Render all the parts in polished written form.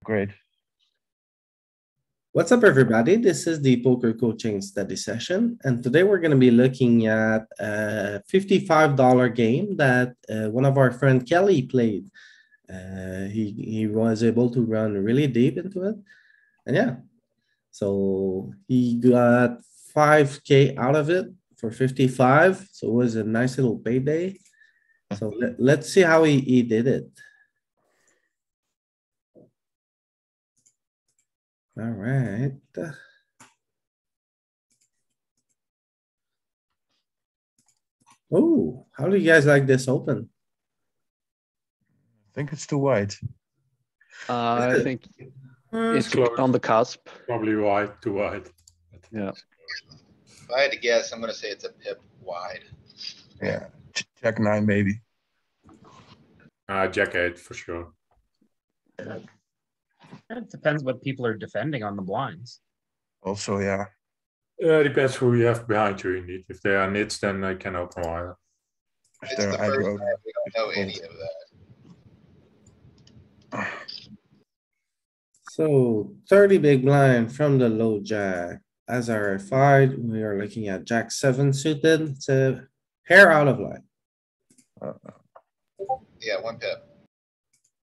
Great. What's up, everybody? This is the poker coaching study session, and today we're going to be looking at a $55 game that one of our friend Kelly played. He was able to run really deep into it, and yeah, so he got 5K out of it for 55. So it was a nice little payday. So let's see how he did it. All right. Oh, how do you guys like this open? I think it's too wide. I think it's close. on the cusp. Probably wide, too wide. Yeah. If I had to guess, I'm gonna say it's a pip wide. Yeah, Jack 9 maybe. Jack 8 for sure. It depends what people are defending on the blinds. Also, yeah. Depends who you have behind you indeed. If they are nits, then they can open wider. If It's they're the first aggro, time we don't know any of that. So 30 big blind from the low jack. As RFI'd, we are looking at jack 7 suited. It's a hair out of line. Yeah, one pip.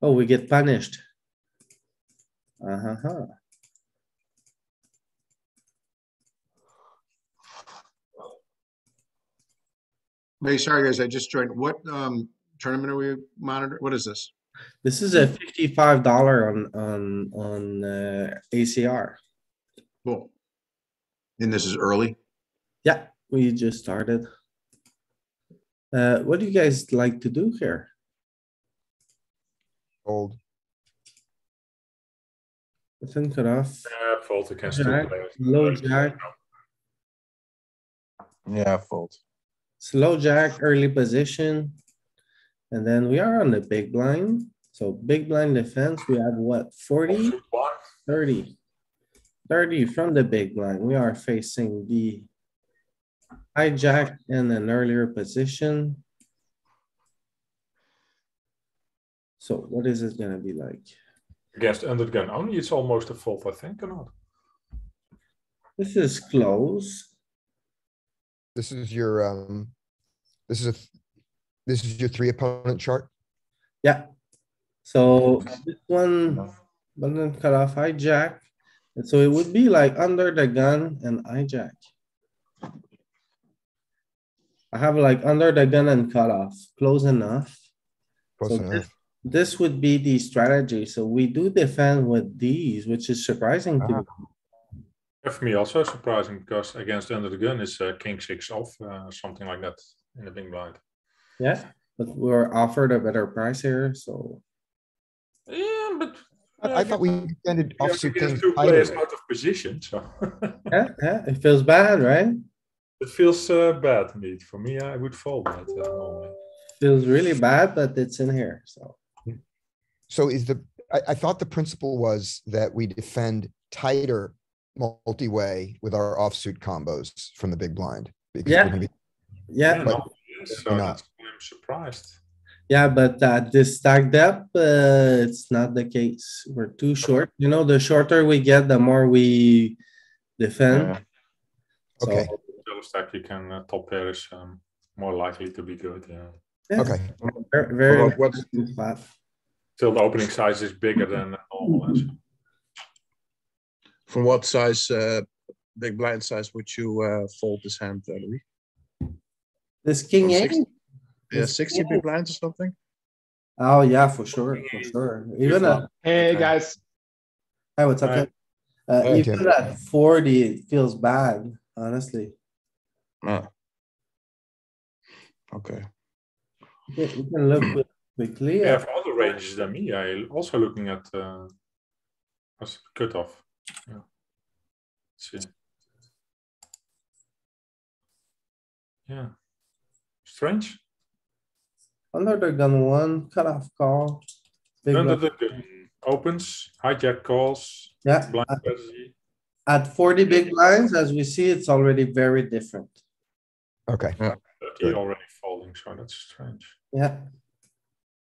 Oh, we get punished. Uh-huh. Hey, sorry, guys, I just joined. What tournament are we monitoring? What is this? This is a $55 on ACR. Cool. And this is early? Yeah, we just started. What do you guys like to do here? Fold. Button cut off. Fault against two Jack, players. low jack, Yeah, fold. slow jack, early position. And then we are on the big blind. So big blind defense, we have what, 40, Offsuit one. 30? 30 from the big blind. We are facing the hijack in an earlier position. So what is it gonna be like? Against under the gun only, it's almost a fault, I think, or not? This is close. This is your, this is your 3 opponent chart. Yeah. So this one, button cut off hijack. And so it would be like under the gun and hijack. I have like under the gun and cut off, close enough. Close So enough. this would be the strategy. So we do defend with these, which is surprising to me. For me, also surprising because against under the gun is king 6 off, something like that in the big blind. Yeah, but we're offered a better price here, so. Yeah, but I thought we defended you have offsuit against kings two players tighter. out of position, so Yeah, it feels bad, right? it feels bad indeed. For me, I would fold that normally. Feels really bad, but it's in here, so. So is I thought the principle was that we defend tighter multi-way with our offsuit combos from the big blind. Because Yeah. we're gonna be- Yeah, But- No, yes, so We're not. that's why I'm surprised. yeah, but at this stack depth, it's not the case. We're too short. You know, the shorter we get, the more we defend. Yeah. So, Okay, Yellow stack, you can top pair is more likely to be good. Yeah. yeah, okay. Very What's- interesting spot. Still, the opening size is bigger than normal. So From what size, big blind size would you fold this hand, Louis? This king From eight? 60? Yeah, This 60 king big blinds or something? Oh, yeah, for sure, for sure. Even at, Hey, Okay. guys. hey, what's up? Hi. Ken? Even Tim. at 40, it feels bad, honestly. Ah. Okay. You can look quickly. you have other ranges than me. I also looking at as cutoff. Yeah. Let's see. Yeah. Strange. Under the gun one, cut off call. Big Under blind. the gun opens, hijack calls, Yeah, blind strategy. at 40 big blinds, as we see, it's already very different. Okay, 30 Good. already folding, so that's strange. Yeah.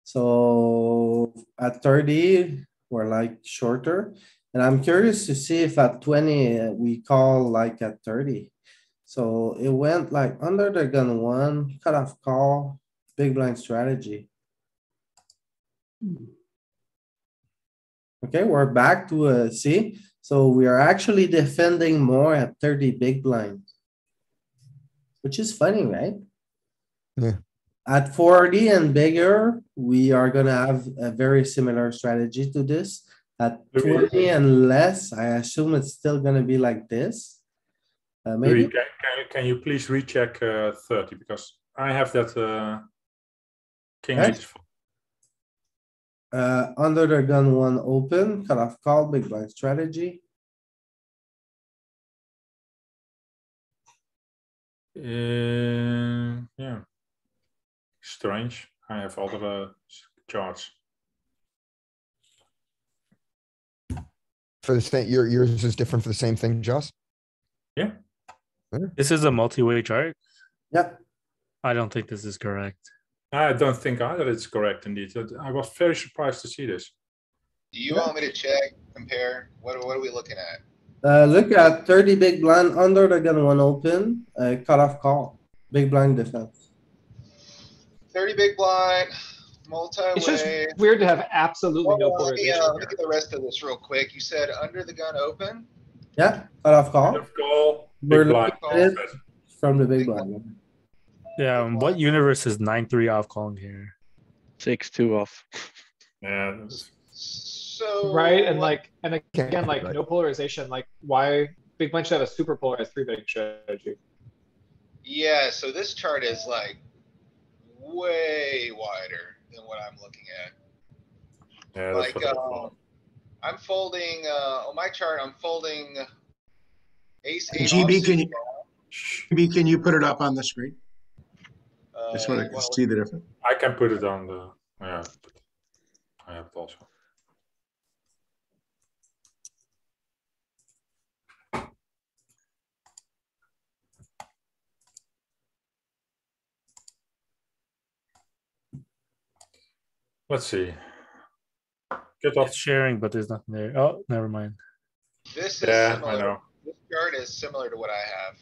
So at 30, We're like shorter. And I'm curious to see if at 20, we call like at 30. So it went like under the gun one, cutoff call, big blind strategy. Okay, we're back to see, so we are actually defending more at 30 big blinds. Which is funny, right? Yeah. At 40 and bigger, we are gonna have a very similar strategy to this. At 20 and less, I assume it's still gonna be like this. Louis, Maybe, can you please recheck 30 because I have that king Yes. eight. under the gun one open, cutoff call, big blind strategy. Yeah, strange. I have other charts. For the same, yours is different for the same thing, Joss? Yeah. This is a multi-way chart. Yeah, I don't think this is correct. I don't think either it's correct indeed. I was very surprised to see this. Do you want me to check, compare? What are we looking at? look at 30 big blind under the gun one open, cutoff call, big blind defense. 30 big blind, It's just multi-way. weird to have absolutely no Let me polarization look here. at the rest of this real quick. You said under the gun open? Yeah, cutoff call. Call, We're big blind. looking at it from the big blind. Yeah, what universe is 9-3 off calling here? 6-2 off. Yeah, that's- So. Right, and like, and Can't again, be like right. no polarization, like why big blind should have a super polarized three betting strategy. Yeah, so this chart is like way wider than what I'm looking at. yeah, that's Like, what I thought. I'm folding, on my chart, I'm folding ace eight GB, offsuit. GB, can you put it up on the screen? Just want to well, see the difference. I can put it on the. Yeah, but I have it also. Let's see. Get off. It's sharing, but there's nothing there. Oh, never mind. This is Yeah, I similar, know. this chart is similar to what I have.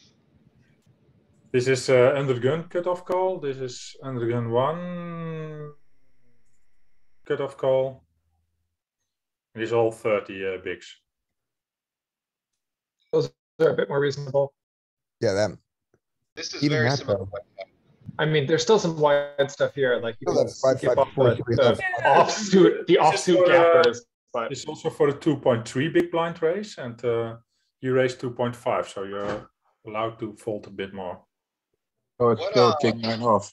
This is under gun cutoff call. This is under gun one cutoff call. It is all 30 bigs. Those are a bit more reasonable. Yeah, that, This is Even very that, similar to though. what I have. I mean, there's still some wide stuff here, like you No, can that's five, skip five, off four, the three, the left. offsuit, the This is offsuit for, gappers, but It's also for the 2.3 big blind raise, and you raise 2.5, so you're allowed to fold a bit more. So it's What, still king nine off.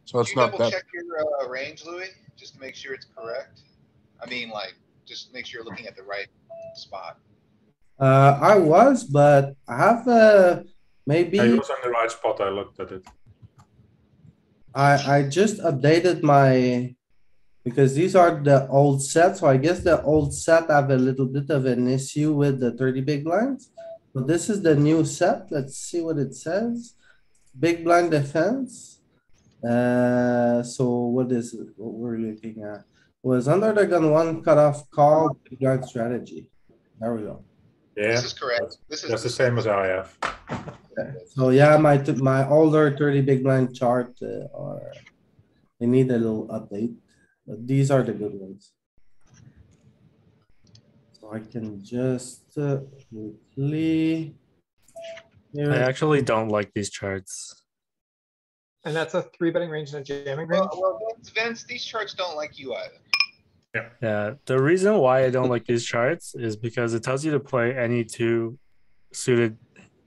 So Can it's you not double that. check your range, Louis, just to make sure it's correct? I mean, like, just make sure you're looking at the right spot. I was, but I have, Yeah, maybe. it was on the right spot. I looked at it. I just updated my, because these are the old sets, so I guess the old set have a little bit of an issue with the 30 big blinds. So this is the new set. Let's see what it says. Big blind defense. So what is it? What we're looking at? Was under the gun one cutoff call, big blind strategy. There we go. Yeah, This is correct. This is. that's the same as I have. Okay. So yeah, my older 30 big blind chart are, they need a little update, but these are the good ones. So I can just quickly. I Here, actually don't like these charts. and that's a three betting range and a jamming range. Well, Vince, these charts don't like you either. Yeah, the reason why I don't like these charts is because it tells you to play any two suited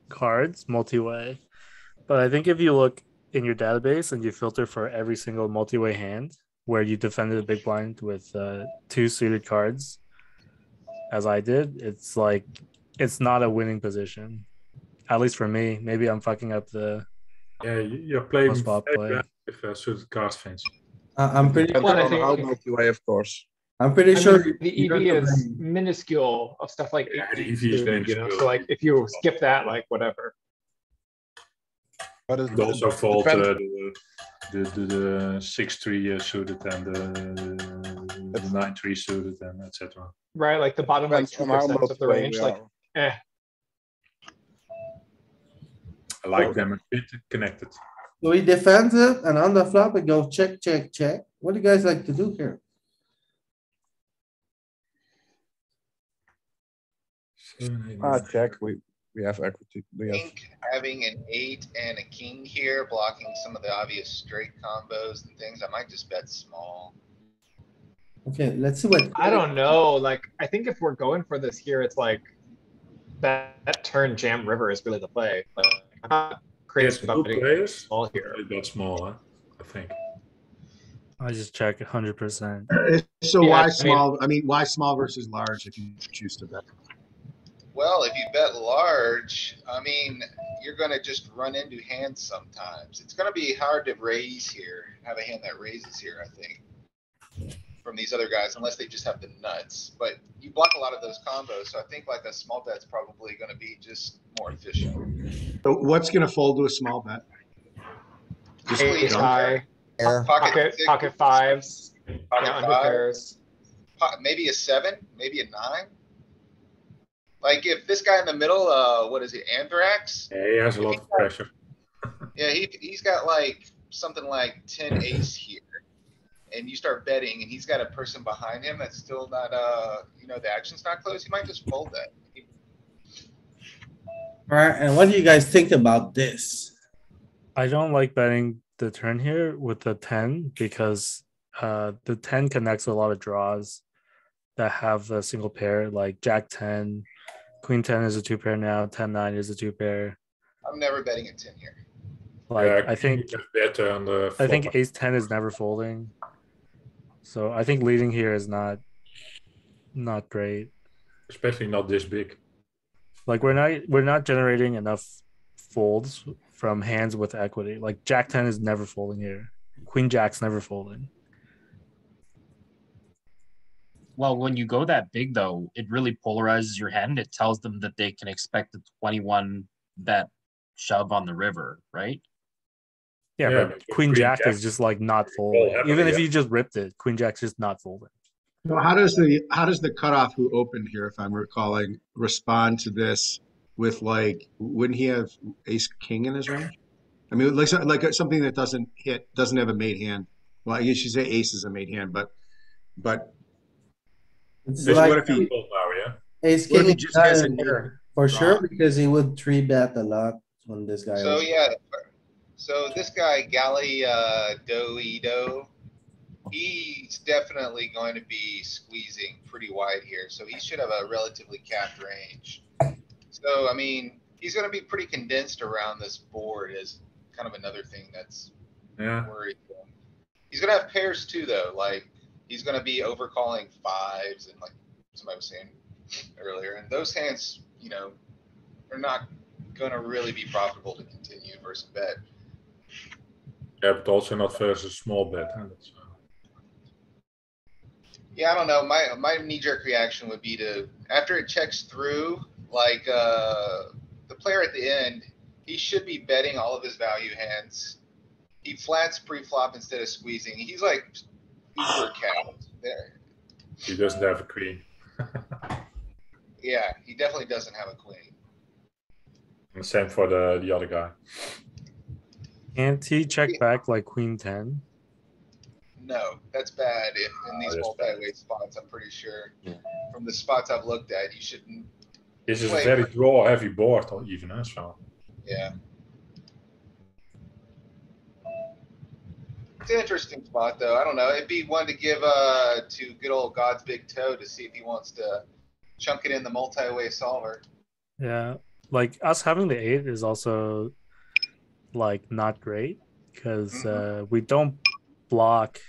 cards multi-way. But I think if you look in your database and you filter for every single multi-way hand where you defended a big blind with two suited cards, as I did, it's like it's not a winning position. At least for me. Maybe I'm fucking up the Yeah, you're playing spot very play. bad with suited cards, Vince. I'm pretty, Depends Well, I on think- how multi-way, of course. I'm pretty I sure. mean, the you're EV is the- minuscule of stuff like Yeah, the 8, EV is you know, minuscule. so like if you skip that, like whatever. But And also fold depends- the 6-3 suited and the 9-3 suited and etc. Right, like the bottom like Depends on how 2% of the multi-way range, we like, are. I like them a bit connected. So he defends it and on the flop it goes check, check, check. What do you guys like to do here? Check. We have equity. I think having an 8 and a king here, blocking some of the obvious straight combos and things, I might just bet small. Okay, let's see what. I don't know, like, I think if we're going for this here, it's like that turn jam river is really the play. Like, I'm not crazy about betting players. small here. I bet small, huh? I think. I just check 100%. So Yeah, why I mean- small? I mean, why small versus large if you choose to bet? Well, if you bet large, I mean, you're gonna just run into hands sometimes. It's gonna be hard to raise here, have a hand that raises here, I think. From these other guys, unless they just have the nuts, but you block a lot of those combos, so I think like a small bet's probably gonna be just more efficient. So what's gonna fold to a small bet? Usually Ace junk high, Air. pocket six, fives, pocket yeah, under five, pairs. maybe a 7, maybe a 9. Like if this guy in the middle, what is it, Anthrax? Yeah, he has a lot of pressure. Yeah, he's got like something like 10 ace here. And you start betting and he's got a person behind him that's still not, the action's not close, you might just fold that. Alright, and what do you guys think about this? I don't like betting the turn here with the 10 because the 10 connects with a lot of draws that have a single pair, like Jack 10, Queen 10 is a 2-pair now, 10-9 is a 2-pair. I'm never betting a 10 here. Like Yeah, I think better on the. I think flop. Ace 10 is never folding. So I think leading here is not great. Especially not this big. Like we're not generating enough folds from hands with equity. Like Jack 10 is never folding here. Queen Jack's never folding. Well, when you go that big though, it really polarizes your hand. It tells them that they can expect a 21 bet shove on the river, right? Yeah, Yeah, but but Queen Jack is just like not folding. heavily, Even if yeah. you just ripped it, Queen Jack's just not folding. So how does the cutoff who opened here, if I'm recalling, respond to this with like, wouldn't he have ace king in his range? I mean, like something that doesn't have a made hand. Well, I guess you say ace is a made hand, but It's What like if he- Fold now, yeah. ace what if king he is just not has a in need here, for draw? sure, because he would 3-bet a lot when this guy. So opens. yeah, so this guy Gally Doido, he's definitely going to be squeezing pretty wide here, so he should have a relatively capped range. So I mean, he's going to be pretty condensed around this board is kind of another thing that's Yeah. worrisome. He's going to have pairs too, though. Like he's going to be overcalling 5s and like somebody was saying earlier, and those hands, are not going to really be profitable to continue versus bet. Yeah, but also not versus small bet. Huh? Yeah, I don't know. My knee-jerk reaction would be to, after it checks through, like the player at the end, he should be betting all of his value hands. He flats pre-flop instead of squeezing. He's like uber capped there. He doesn't have a queen. Yeah, he definitely doesn't have a queen. And same for the other guy. Can't he check back like Queen 10? No, that's bad in these that's multi-way spots, I'm pretty sure. From the spots I've looked at, you shouldn't. This is a Wait. very draw heavy board, even, so. Yeah. It's an interesting spot, though. I don't know. It'd be one to give to good old God's big toe to see if he wants to chunk it in the multi-way solver. Yeah, like us having the 8 is also like not great because we don't block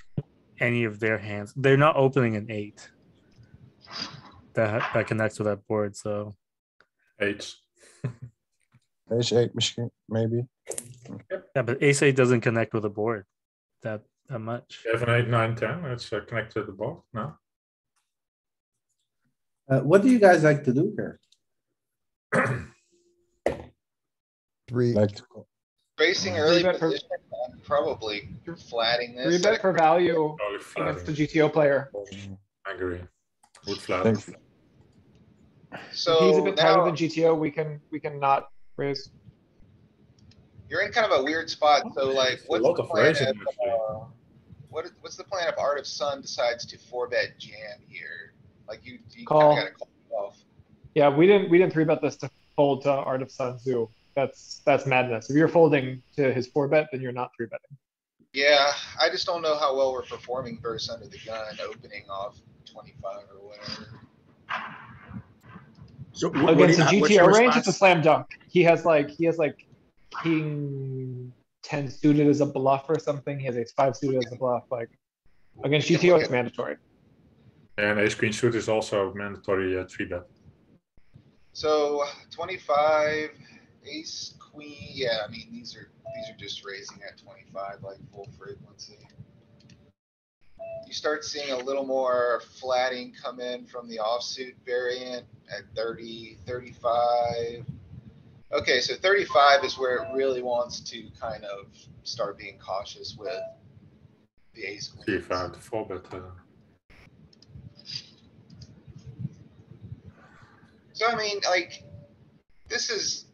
any of their hands. They're not opening an 8 that connects with that board. So 8. Ace 8 misschien, maybe. yeah, but Ace 8 doesn't connect with the board that much. 7, 8, 9, 10. It's connected to the board now. What do you guys like to do here? Three. Like to call. Facing early bet for- position, I'm probably flatting this. 3-bet for value Probably against a flatting. GTO player. I agree. Would flat. Think If he's a So bit tighter now than GTO, we can not raise. you're in kind of a weird spot. So like, It's a what's lot the of plan raising, if, actually. what's the plan if Art of Sun decides to 4-bet jam here? Like you kind Call. of gotta call it off. Yeah, we didn't 3-bet this to fold to Art of Sun Tzu. That's madness. If you're folding to his 4-bet, then you're not 3-betting. Yeah, I just don't know how well we're performing versus under the gun, opening off 25 or whatever. So what do Against you, the what's your GTO range, it's a response? slam dunk. He has like king 10 suited as a bluff or something. He has ace 5 suited as a bluff. Like against We can GTO, look it's at- mandatory. And ace queen suit is also mandatory 3-bet. So 25, ace, queen, yeah, I mean, these are just raising at 25, like full frequency. You start seeing a little more flatting come in from the offsuit variant at 30, 35. Okay, so 35 is where it really wants to kind of start being cautious with the ace See queen. if I have the 4-bet. So I mean, like, this is,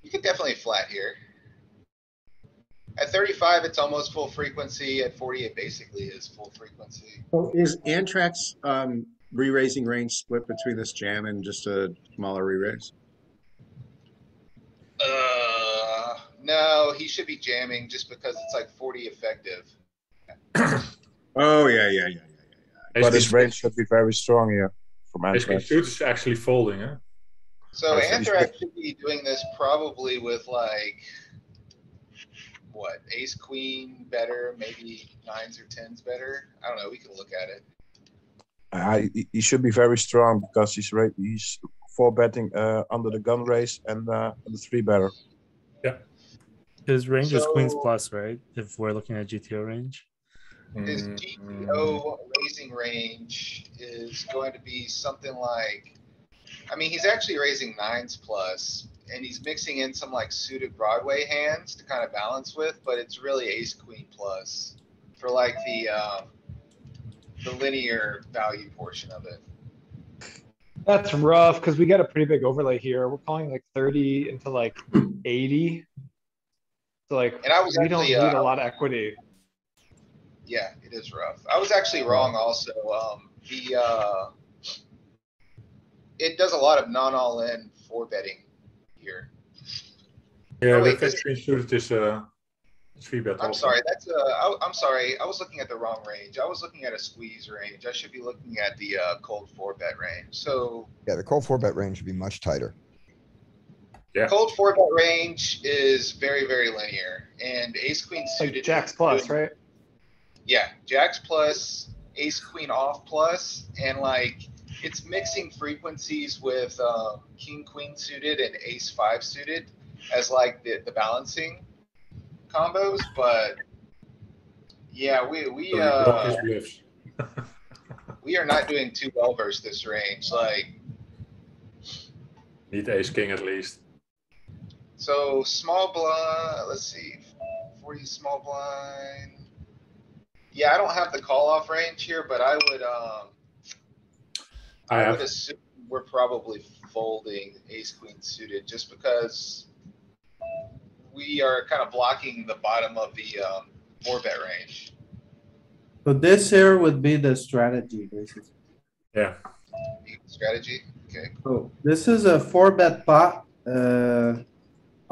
you could definitely flat here. At 35, it's almost full frequency. At 40, it basically is full frequency. So is Antrax re-raising range split between this jam and just a smaller re-raise? No, he should be jamming just because it's like 40 effective. Oh yeah. But his range should be very strong here from Ace queen Antrax. suit is actually folding, eh? So Oh, so he's Anthrax should be doing this probably with like, what, ace queen better, maybe 9s or 10s better. I don't know. We can look at it. He should be very strong because he's 4-betting under the gun race and the 3-better. His range is queens So- plus, right? If we're looking at GTO range. His Mm, GTO raising range is going to be something like, I mean, he's actually raising 9s plus, and he's mixing in some like suited Broadway hands to kind of balance with, but it's really ace queen plus for like the linear value portion of it. That's rough because we got a pretty big overlay here. We're calling like 30 into like 80. So like And I was we don't actually, need a lot of equity. Yeah, it is rough. I was actually wrong also. It does a lot of non-all-in 4-betting here. Yeah, Oh, wait, with this- ace queen suit is 3-bet. I'm also. sorry, I'm sorry, I was looking at the wrong range. I was looking at a squeeze range. I should be looking at the cold 4-bet range. So Yeah, the cold 4-bet range should be much tighter. Yeah. cold 4-bet range is very, very linear, and ace queen suited. Like jacks plus, right? Yeah, jacks plus, ace queen off plus, and like it's mixing frequencies with king queen suited and ace 5 suited as like the balancing combos, but yeah, So you block his bluffs. we are not doing too well versus this range. Like, Need ace king at least. so small blind, let's see, 40 small blind. Yeah, I don't have the call off range here, but I would I would have. assume we're probably folding ace queen suited just because we are kind of blocking the bottom of the 4-bet range. So this here would be the strategy, basically. Yeah. Strategy, okay. So this is a 4-bet pot.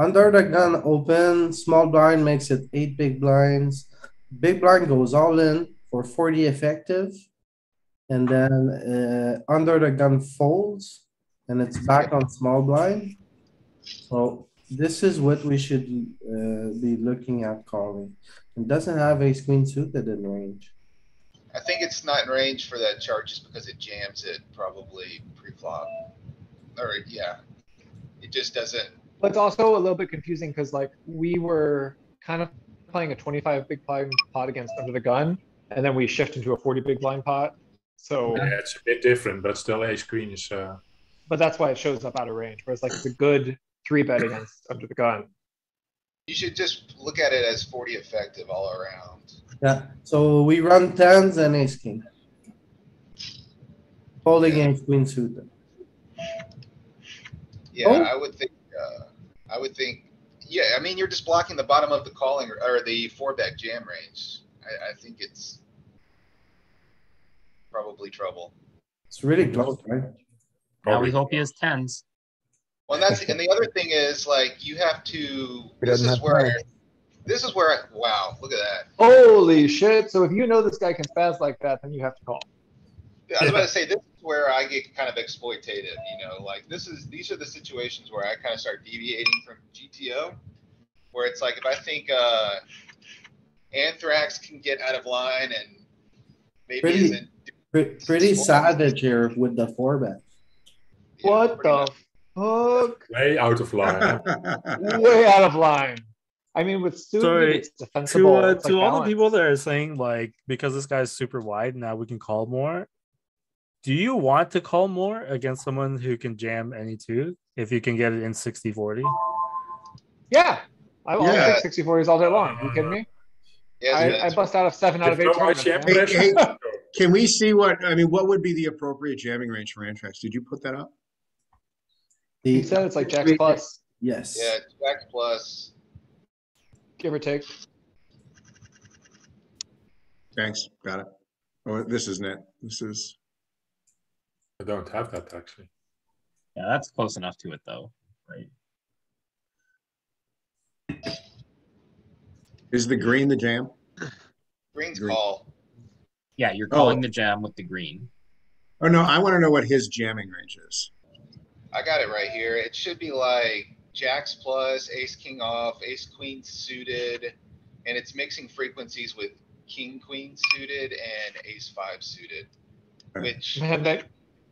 Under the gun open, small blind makes it 8 big blinds. Big blind goes all in for 40 effective. And then under the gun folds and it's back on small blind. So this is what we should be looking at calling. It doesn't have ace queen suited in range. I think it's not in range for that chart just because it jams it probably pre-flop. Or, yeah, it just doesn't. But it's also a little bit confusing because like we were kind of playing a 25 big blind pot against under the gun, and then we shift into a 40 big blind pot. So, Yeah, it's a bit different, but still ace queen is. but that's why it shows up out of range. Whereas like it's a good 3-bet against under the gun. You should just look at it as 40 effective all around. Yeah, so we run tens and ace king. Fold against queen suited. Yeah, Oh. I would think, yeah, I mean, you're just blocking the bottom of the calling or the 4-bet jam range. I think it's probably trouble. It's really close, right? Now we hope he has tens. Well, and the other thing is like, you have to, doesn't have wow, look at that. Holy shit. So if you know this guy can spaz like that, then you have to call. I was about to say, this is where I get kind of exploitative, like these are the situations where I kind of start deviating from GTO. Where it's like, if I think, Anthrax can get out of line and maybe Pretty- isn't. Pretty savage here with the 4-bet. What the fuck? Way out of line. Way out of line. I mean, with suited, Sorry, it's defensible. It's to like all the people balance. that are saying like because this guy's super wide, now we can call more. Do you want to call more against someone who can jam any two if you can get it in 60-40? Yeah. I'll Yeah. take 60-40s all day long. You kidding me? Yeah, I bust out of 7 out of 8 Throw tournaments. ICM man. pressure. Hey, can we see what would be the appropriate jamming range for Antrax? Did you put that up? He said it's like Jack's plus, Yes. Yeah, Jack plus. give or take. Thanks, got it. Oh, this is net. This is. I don't have that actually. Yeah, that's close enough to it though, right? Is the green the jam? Green's Green. call. Yeah, you're calling the jam with the green. Oh, no, I want to know what his jamming range is. I got it right here. It should be like Jacks plus, ace, king off, ace, queen suited. And it's mixing frequencies with king, queen suited and ace 5 suited. Which, Man,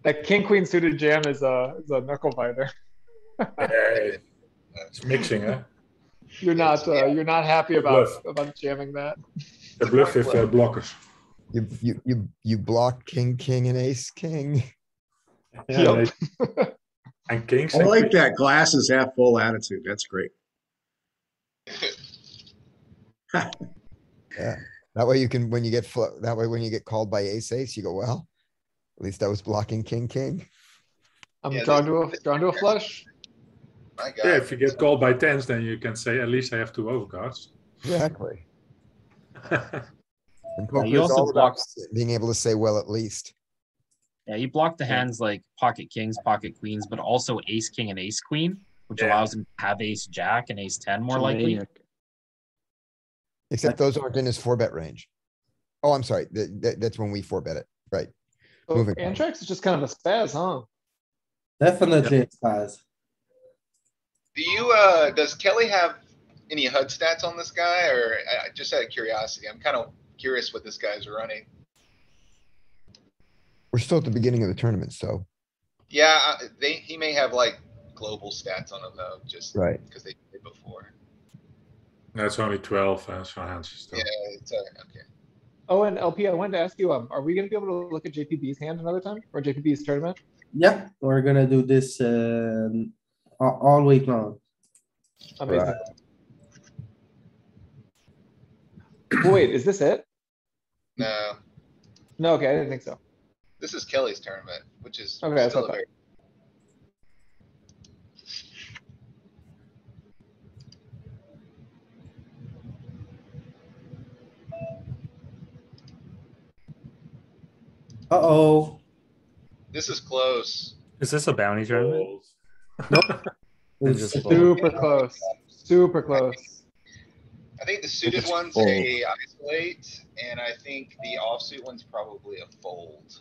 that king queen suited jam is a knuckle biter. It's mixing, huh? You're not happy Bluff. about jamming that. The bluff with blockers. You block king, and ace, king. Yeah, Yep. and kings. I and like queens. that glass is half full attitude. That's great. Yeah. That way you can, when you get called by ace, you go, well, at least I was blocking king. I'm Yeah, drawn to a flush. my Yeah, God. if you get called by tens, then you can say at least I have 2 overcards. Exactly. And Yeah, poker you is also all about block. being able to say, well, at least. Yeah, you block the hands like pocket kings, pocket queens, but also ace king and ace queen, which Yeah. allows him to have ace jack and ace 10 more It's a likely. maniac. Except those aren't in his 4-bet range. Oh, I'm sorry. That's when we 4-bet it. Right. So Moving on. Antrax is just kind of a spaz, huh? Definitely a spaz. Do you, does Kelly have any HUD stats on this guy or just out of curiosity? I'm kind of curious what this guy's running. We're still at the beginning of the tournament, so. Yeah, he may have like global stats on him though, just Right. because they did before. That's only 12, so hands is still. Yeah, it's okay. Oh, and LP, I wanted to ask you, are we gonna be able to look at JPB's hand another time or JPB's tournament? Yeah, we're gonna do this all week long. Amazing. Wait, is this it? No, No, okay, I didn't think so. this is Kelly's tournament, which is Okay, that's still what a I very. Uh-oh. This is close. Is this a bounty tournament? And It's just Super close. Super close. I think the suited it's one's fold. a isolate, and I think the offsuit one's probably a fold.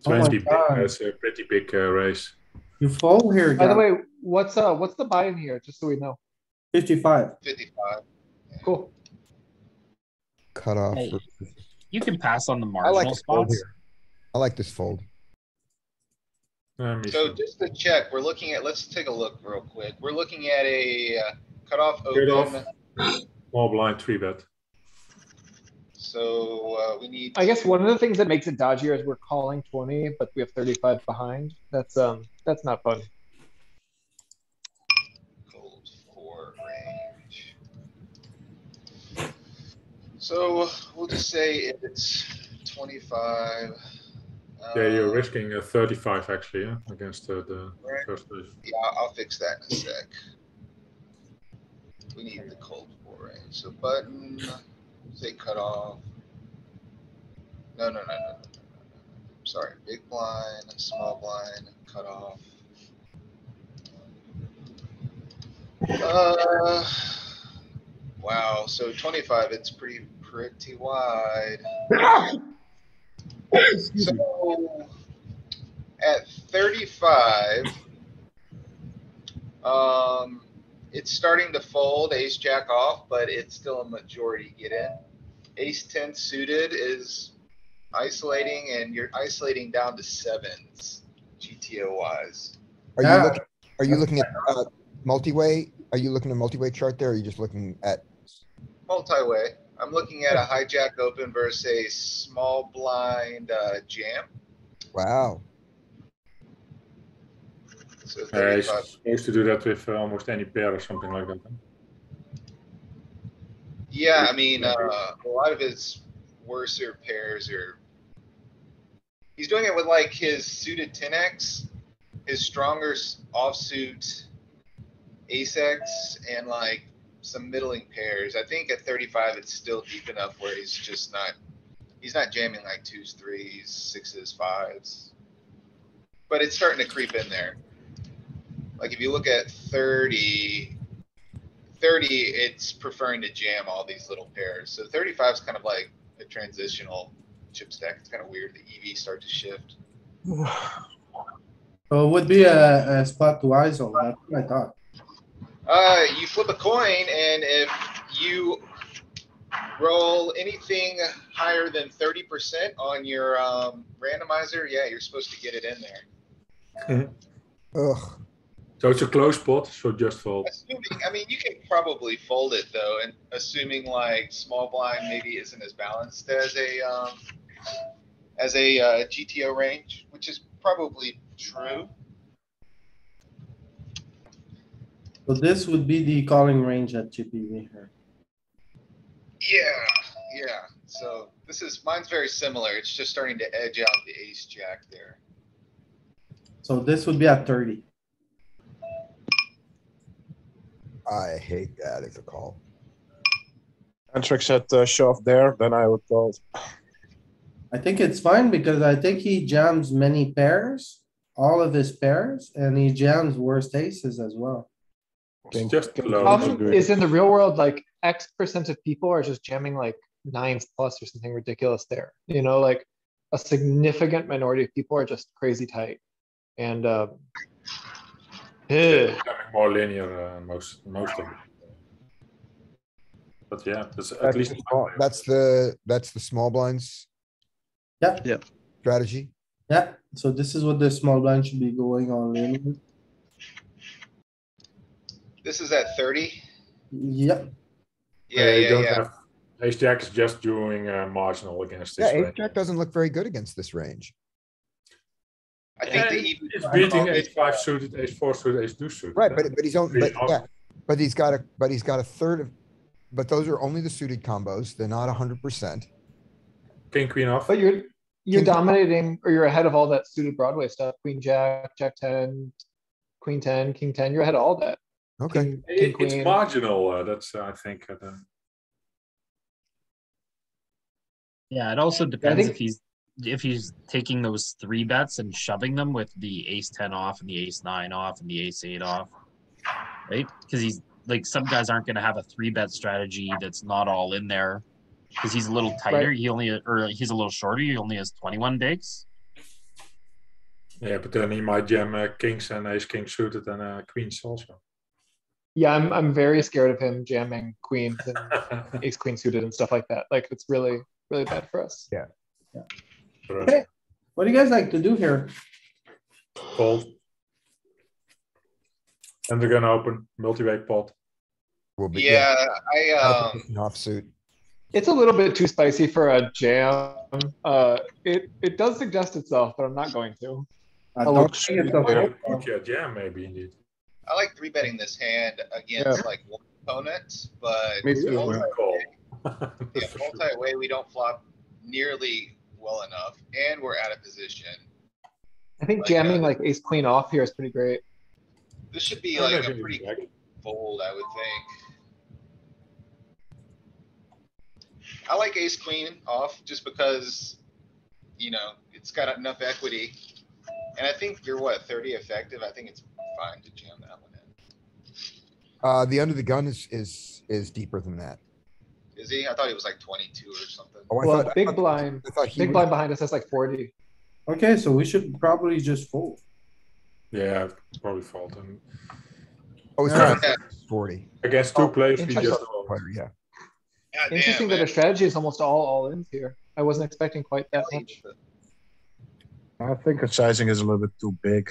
20 big. God. That's a pretty big race. You fold here, By the guy. way, what's the buy in here, just so we know? 55. 55. Cool. Cut off. Hey, You can pass on the I marginal like this fold spots. here. I like this fold. Me So too. just to check, we're looking at, let's take a look real quick. We're looking at a cutoff Cutoff. open. Small blind 3-bet. So we need. I guess one of the things that makes it dodgier is we're calling 20, but we have 35 behind. That's not fun. Cold 4 range. So we'll just say it's 25. Yeah, you're uh, risking a 35 actually, yeah, against the Right. first place. Yeah, I'll fix that in a sec. We need the cold four range. So button, say cut off. No. Sorry, big blind, small blind, cut off. Wow, so 25, it's pretty wide. Excuse me. So at 35, it's starting to fold ace jack off, but it's still a majority get in. Ace 10 suited is isolating, and you're isolating down to sevens, GTO wise. Are you Yeah. looking, are you looking at multi-way? Are you looking at multi-way chart there? Or are you just looking at, Multi-way. I'm looking at a hijack open versus a small blind jam. wow, So He's 35. supposed to do that with almost any pair or something like that. Huh? Yeah, I mean, a lot of his worser pairs are. He's doing it with like his suited 10x, his stronger offsuit ace-x, and like some middling pairs. I think at 35, it's still deep enough where he's just not. He's not jamming like 2s, 3s, 6s, 5s. But it's starting to creep in there. Like if you look at 30, it's preferring to jam all these little pairs. So 35 is kind of like a transitional chip stack. It's kind of weird. The EV start to shift. So it would be a spot to ISO. That's what I thought. You flip a coin, and if you roll anything higher than 30% on your randomizer, yeah, you're supposed to get it in there. ugh. So it's a close pot, so just fold. Assuming, I mean, you can probably fold it though, and assuming like small blind maybe isn't as balanced as a GTO range, which is probably true. So this would be the calling range at GPV here. Yeah. So mine's very similar. It's just starting to edge out the ace jack there. So this would be at 30. I hate that as a call. Antrix had shove there, then I would call. I think it's fine because I think he jams many pairs, all of his pairs, and he jams worst aces as well. It's just close. Problem is in the real world, like X% of people are just jamming like 9s plus or something ridiculous there. You know, like a significant minority of people are just crazy tight. And It's becoming more linear most of it. But yeah, that's at That's least the small- that's the small blinds Yeah, strategy. yeah. So this is what the small blind should be going on in. This is at 30. Yep. Yeah. Ace Jack is just doing marginal against Yeah, this ace range. jack doesn't look very good against this range. I think the Yeah, EV. it's beating ace 5 suited, ace 4 suited, ace 2 suited. Right, but he's only, Pretty but yeah, but he's got a third of, but those are only the suited combos. They're not 100%. King queen off. but you're King- dominating, or you're ahead of all that suited Broadway stuff. Queen Jack, Jack 10, Queen 10, King 10. You're ahead of all that. Okay, King It's Queen. marginal. That's I think. Yeah, it also depends think- if he's taking those 3 bets and shoving them with the ace 10 off and the ace 9 off and the ace 8 off, right? Because he's like, some guys aren't going to have a 3-bet strategy that's not all in there because he's a little tighter. Right. He's a little shorter. He only has 21 bigs. Yeah, but then he might jam kings and ace king suited and queens also. Yeah, I'm very scared of him jamming queens and ace queen suited and stuff like that. Like it's really, really bad for us. Okay. What do you guys like to do here? Fold. And they're gonna open multi-way pot. will be. Yeah, Offsuit. It's a little bit too spicy for a jam. It does suggest itself, but I'm not going to. I Oh, don't think it's a Yeah, jam maybe indeed. I like 3-betting this hand against like one opponent, but Me too, also man. Call. Yeah, multi-way, we don't flop nearly well enough, and we're out of position. I think Like, jamming like ace queen off here is pretty great. This should be Oh, like a maybe pretty check. fold, I would think. I like ace queen off just because, you know, it's got enough equity. And I think you're what, 30 effective? I think it's fine to jam that one in. The under the gun is deeper than that. Is he? I thought he was like 22 or something. Oh, I Well, thought, big blind, I thought he big was, blind behind us has like 40. Okay, so we should probably just fold. Yeah, probably fault him. oh, it's Yeah. not 40. Against two Oh, players, we interesting. just fold. Player, yeah. God damn, Interesting that man. a strategy is almost all in here. I wasn't expecting quite that much. I think the sizing is a little bit too big.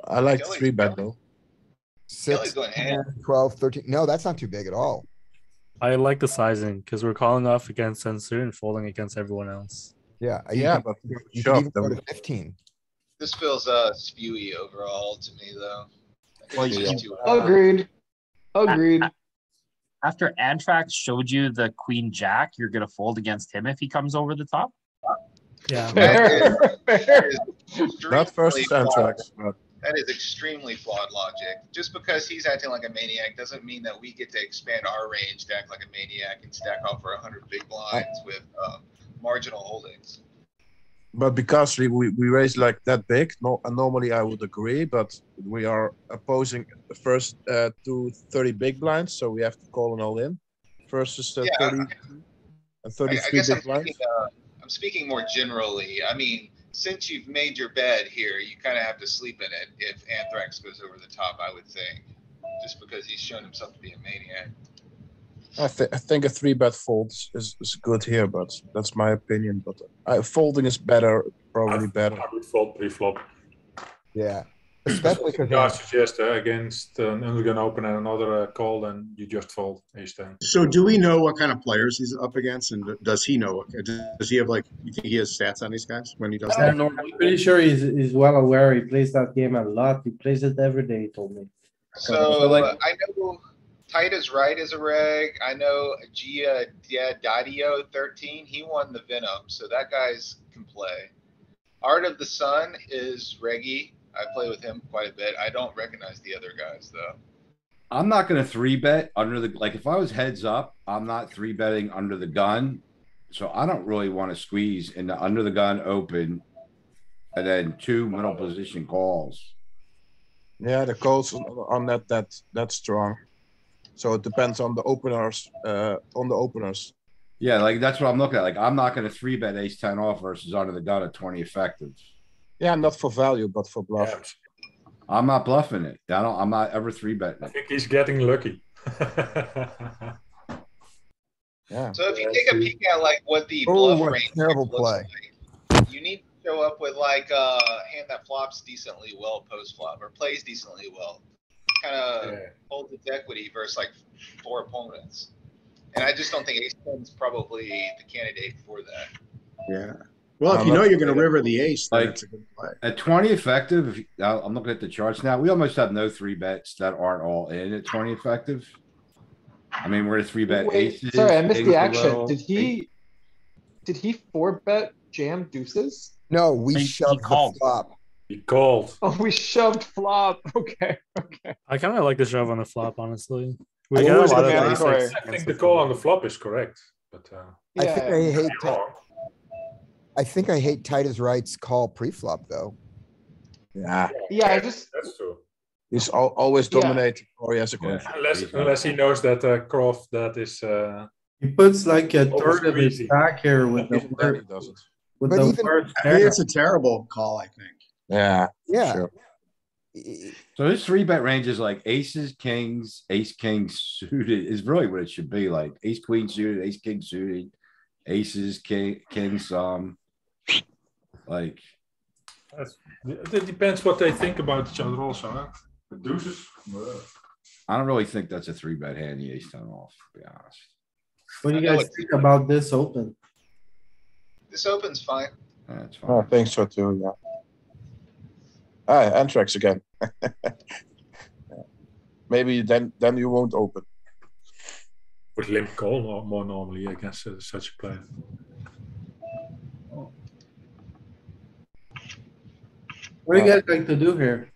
I like Kelly's 3-bet going- though. Kelly's 6, going ham. 10, 12, 13. No, that's not too big at all. I like the sizing because we're calling off against Sensor and folding against everyone else. Yeah. Yeah, can- but you shove can even go them. to 15. This feels spewy overall to me though. I think Well, it's you- just too- Agreed. Agreed. After Antrax showed you the queen jack, you're gonna fold against him if he comes over the top. Yeah. That is Not versus extremely flawed. Antrax, but That is extremely flawed logic. Just because he's acting like a maniac doesn't mean that we get to expand our range to act like a maniac and stack off for 100 big blinds with marginal holdings. because we raise like that big, no, and normally I would agree, but we are opposing the first to 30 big blinds, so we have to call an all in versus Yeah, 30 and I 33 guess big blinds. I'm speaking more generally. I mean, since you've made your bed here, you kind of have to sleep in it if Anthrax goes over the top, I would think. Just because he's shown himself to be a maniac. I think a 3-bet fold is good here, but that's my opinion. But folding is better, probably better. I would fold pre-flop. Yeah. Especially because I suggest against an undergun open and another call, then you just fold ace 10. So do we know what kind of players he's up against, and does he know? Does he have like? You think he has stats on these guys when he does that? I'm pretty sure he's well aware. He plays that game a lot. He plays it every day, he told me. So like- I know Tight is Right is a reg. I know Gia Dadio 13, he won the Venom, so that guy's can play. Art of the Sun is reggy. I play with him quite a bit. I don't recognize the other guys though. I'm not gonna 3-bet under the, like, if I was heads up, I'm not 3-betting under the gun. So I don't really want to squeeze in the under the gun open and then 2 middle position calls. Yeah, the calls on that's strong. So it depends on the openers. Yeah, like that's what I'm looking at. Like, I'm not gonna 3-bet ace 10 off versus under the gun at 20 effective. Yeah, not for value, but for bluff. Yeah, I'm not bluffing it. I'm not ever 3-betting I it. think he's getting lucky. Yeah. So if you take a peek at like what the Oh, bluff what a range terrible looks play. like, you need to show up with like a hand that flops decently well post flop or plays decently well. Kind of Yeah. holds its equity versus like 4 opponents. And I just don't think ace 10 is probably the candidate for that. Yeah. Well, if you know you're going to river the ace, then Like- it's a good play. At 20 effective, I'm looking at the charts now. We almost have no 3-bets that aren't all in at 20 effective. I mean, we're at 3-bet Wait, aces. sorry, I missed kings the action. below, Did he 4-bet jam deuces? No, we He shoved the called. flop. He called. Oh, we shoved flop. Okay, okay. I kind of like the shove on the flop, honestly. We I get a always lot of demand ace for X it. I against think the the call flop. on the flop is correct, but I think Yeah, I hate I think tight as rights call pre-flop though. Yeah, yeah, I just, that's true. he's always Yeah. dominating, or he has a Yeah. conflict. Unless he knows that Croft that is He puts like a Almost third of his squeezy. stack here with the Even then he worst, doesn't. with But the even- worst I mean, pair. it's a terrible call, I think. Yeah, Yeah. sure. So his 3-bet range is like aces, kings, ace, king suited is really what it should be, like ace, queen suited, ace, king suited, aces, king, some. Like, it depends what they think about each other also. Huh? The deuces. I don't really think that's a 3-bet hand, the ace 10 off, to be honest. What do you I know guys it's- think about this open? This open's fine. That's I fine. think so too. Yeah. Ah, Antrax again. Maybe then you won't open. Would limp call more normally against such a player. What do you guys like to do here?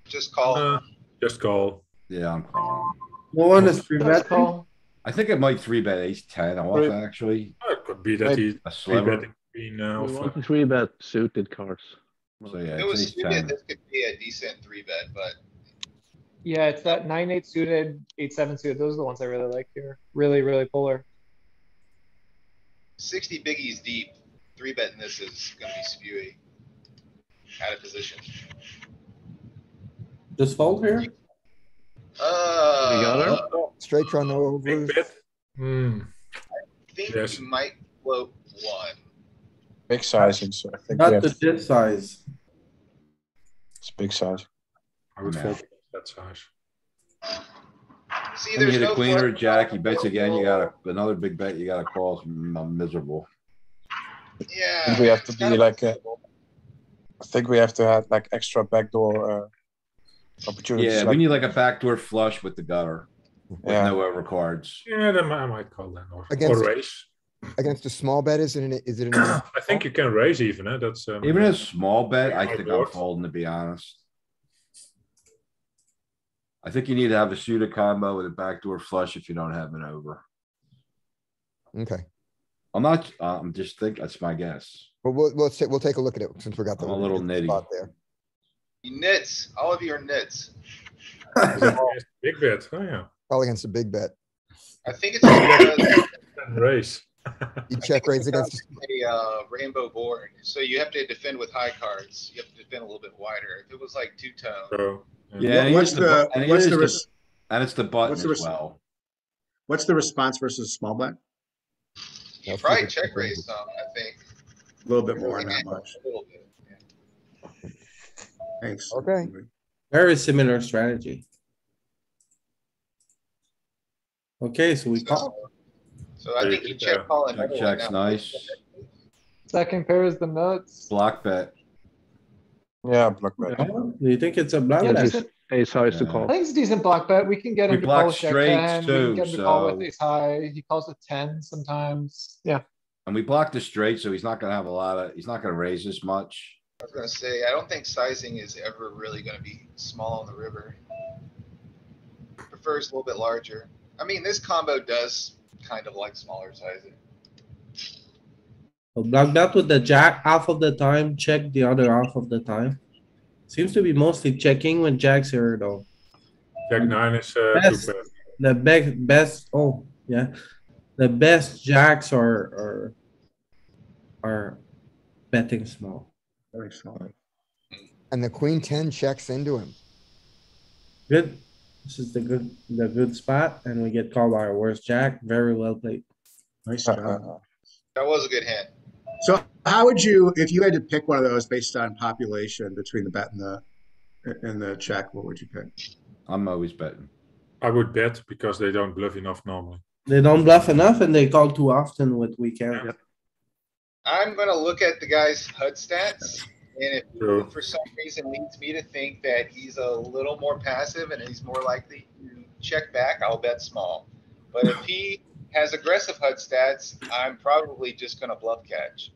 Just call. Just call. Yeah, I'm calling. No one is three Let's betting. call. I think it might 3-bet ace 10 off, Right. actually. It could be that Maybe he A sliver. betting between We off. want to 3-bet suited cards. So yeah, If it it's was ace suited, 10. this could be a decent 3-bet, but Yeah, it's that 9-8 suited, 8-7 suited. Those are the ones I really like here. Really, really polar. 60 biggies deep, 3-betting this is gonna be spewy. Out of position. Just fold here? got her? Straight draw, no Big overs. bet. Hmm. I think Yes. you might float one. Big sizing, so I think we Not have the jet size. it's big size. I would Yeah. fold that size. See, When you there's hit a no. queen or a flush jack, he draw. bets again, you got another big bet, you gotta call. I'm miserable. Yeah. I think we have to it's be kind of like a- unstable. I think we have to have like extra backdoor opportunities. Yeah, we like, need like a backdoor flush with the gutter, with Yeah. no overcards. Yeah, then I might call that or Against- raise. Against a small bet, is it an? I think you can raise even. That's Even a small bet, I My think I'm board. folding, to be honest. I think you need to have a suited combo with a backdoor flush if you don't have an over. Okay, I'm not, I'm just think, that's my guess. well, we'll take a look at it since we got the. I'm a little nitty. spot there. You nits, all of you are nits. big bet. Oh yeah, All against a big bet. I think it's because and raise. You check raise against, a rainbow board, so you have to defend with high cards. You have to defend a little bit wider. If it was like two-tone, So Yeah, and What's here's the, and what's here's the the, res- and it's the button what's the as res- well. what's the response versus small bet? you Yeah, probably flip it, check flip it. raise some, I think. A little bit more, not much. A little bit. Yeah. Thanks. Okay. Very similar strategy. Okay, so we call. So I think you check call another one Check's now. nice. Second pair is the nuts. Block bet. yeah, block bet. Do you think it's a block Yeah, bet? this ace high is to Yeah. I call. think it's a decent block bet. We can get We him to call block with jack straights 10. We can too, get him to call with so- ace high. He calls with 10 sometimes. Yeah. And we blocked the straight, so he's not gonna have a lot of, he's not gonna raise as much. I was gonna say, I don't think sizing is ever really gonna be small on the river. Prefers a little bit larger. I mean, this combo does kind of like smaller sizing. So block bet with the jack half of the time, check the other half of the time. Seems to be mostly checking when jacks here though. Jack 9 is Yes. too bad. The best, oh, yeah. The best jacks are betting small. Very small. And the queen 10 checks into him. Good. This is the good spot and we get called by our worst jack. Very well played. Nice job. That was a good hand. So how would you, if you had to pick one of those based on population between the bet and the check, what would you pick? I'm always betting. I would bet because they don't bluff enough normally. They don't bluff enough and they call too often with weekend. Yeah. I'm gonna look at the guy's HUD stats, and if True. for some reason leads me to think that he's a little more passive and he's more likely to check back, I'll bet small. But if he has aggressive HUD stats, I'm probably just gonna bluff catch.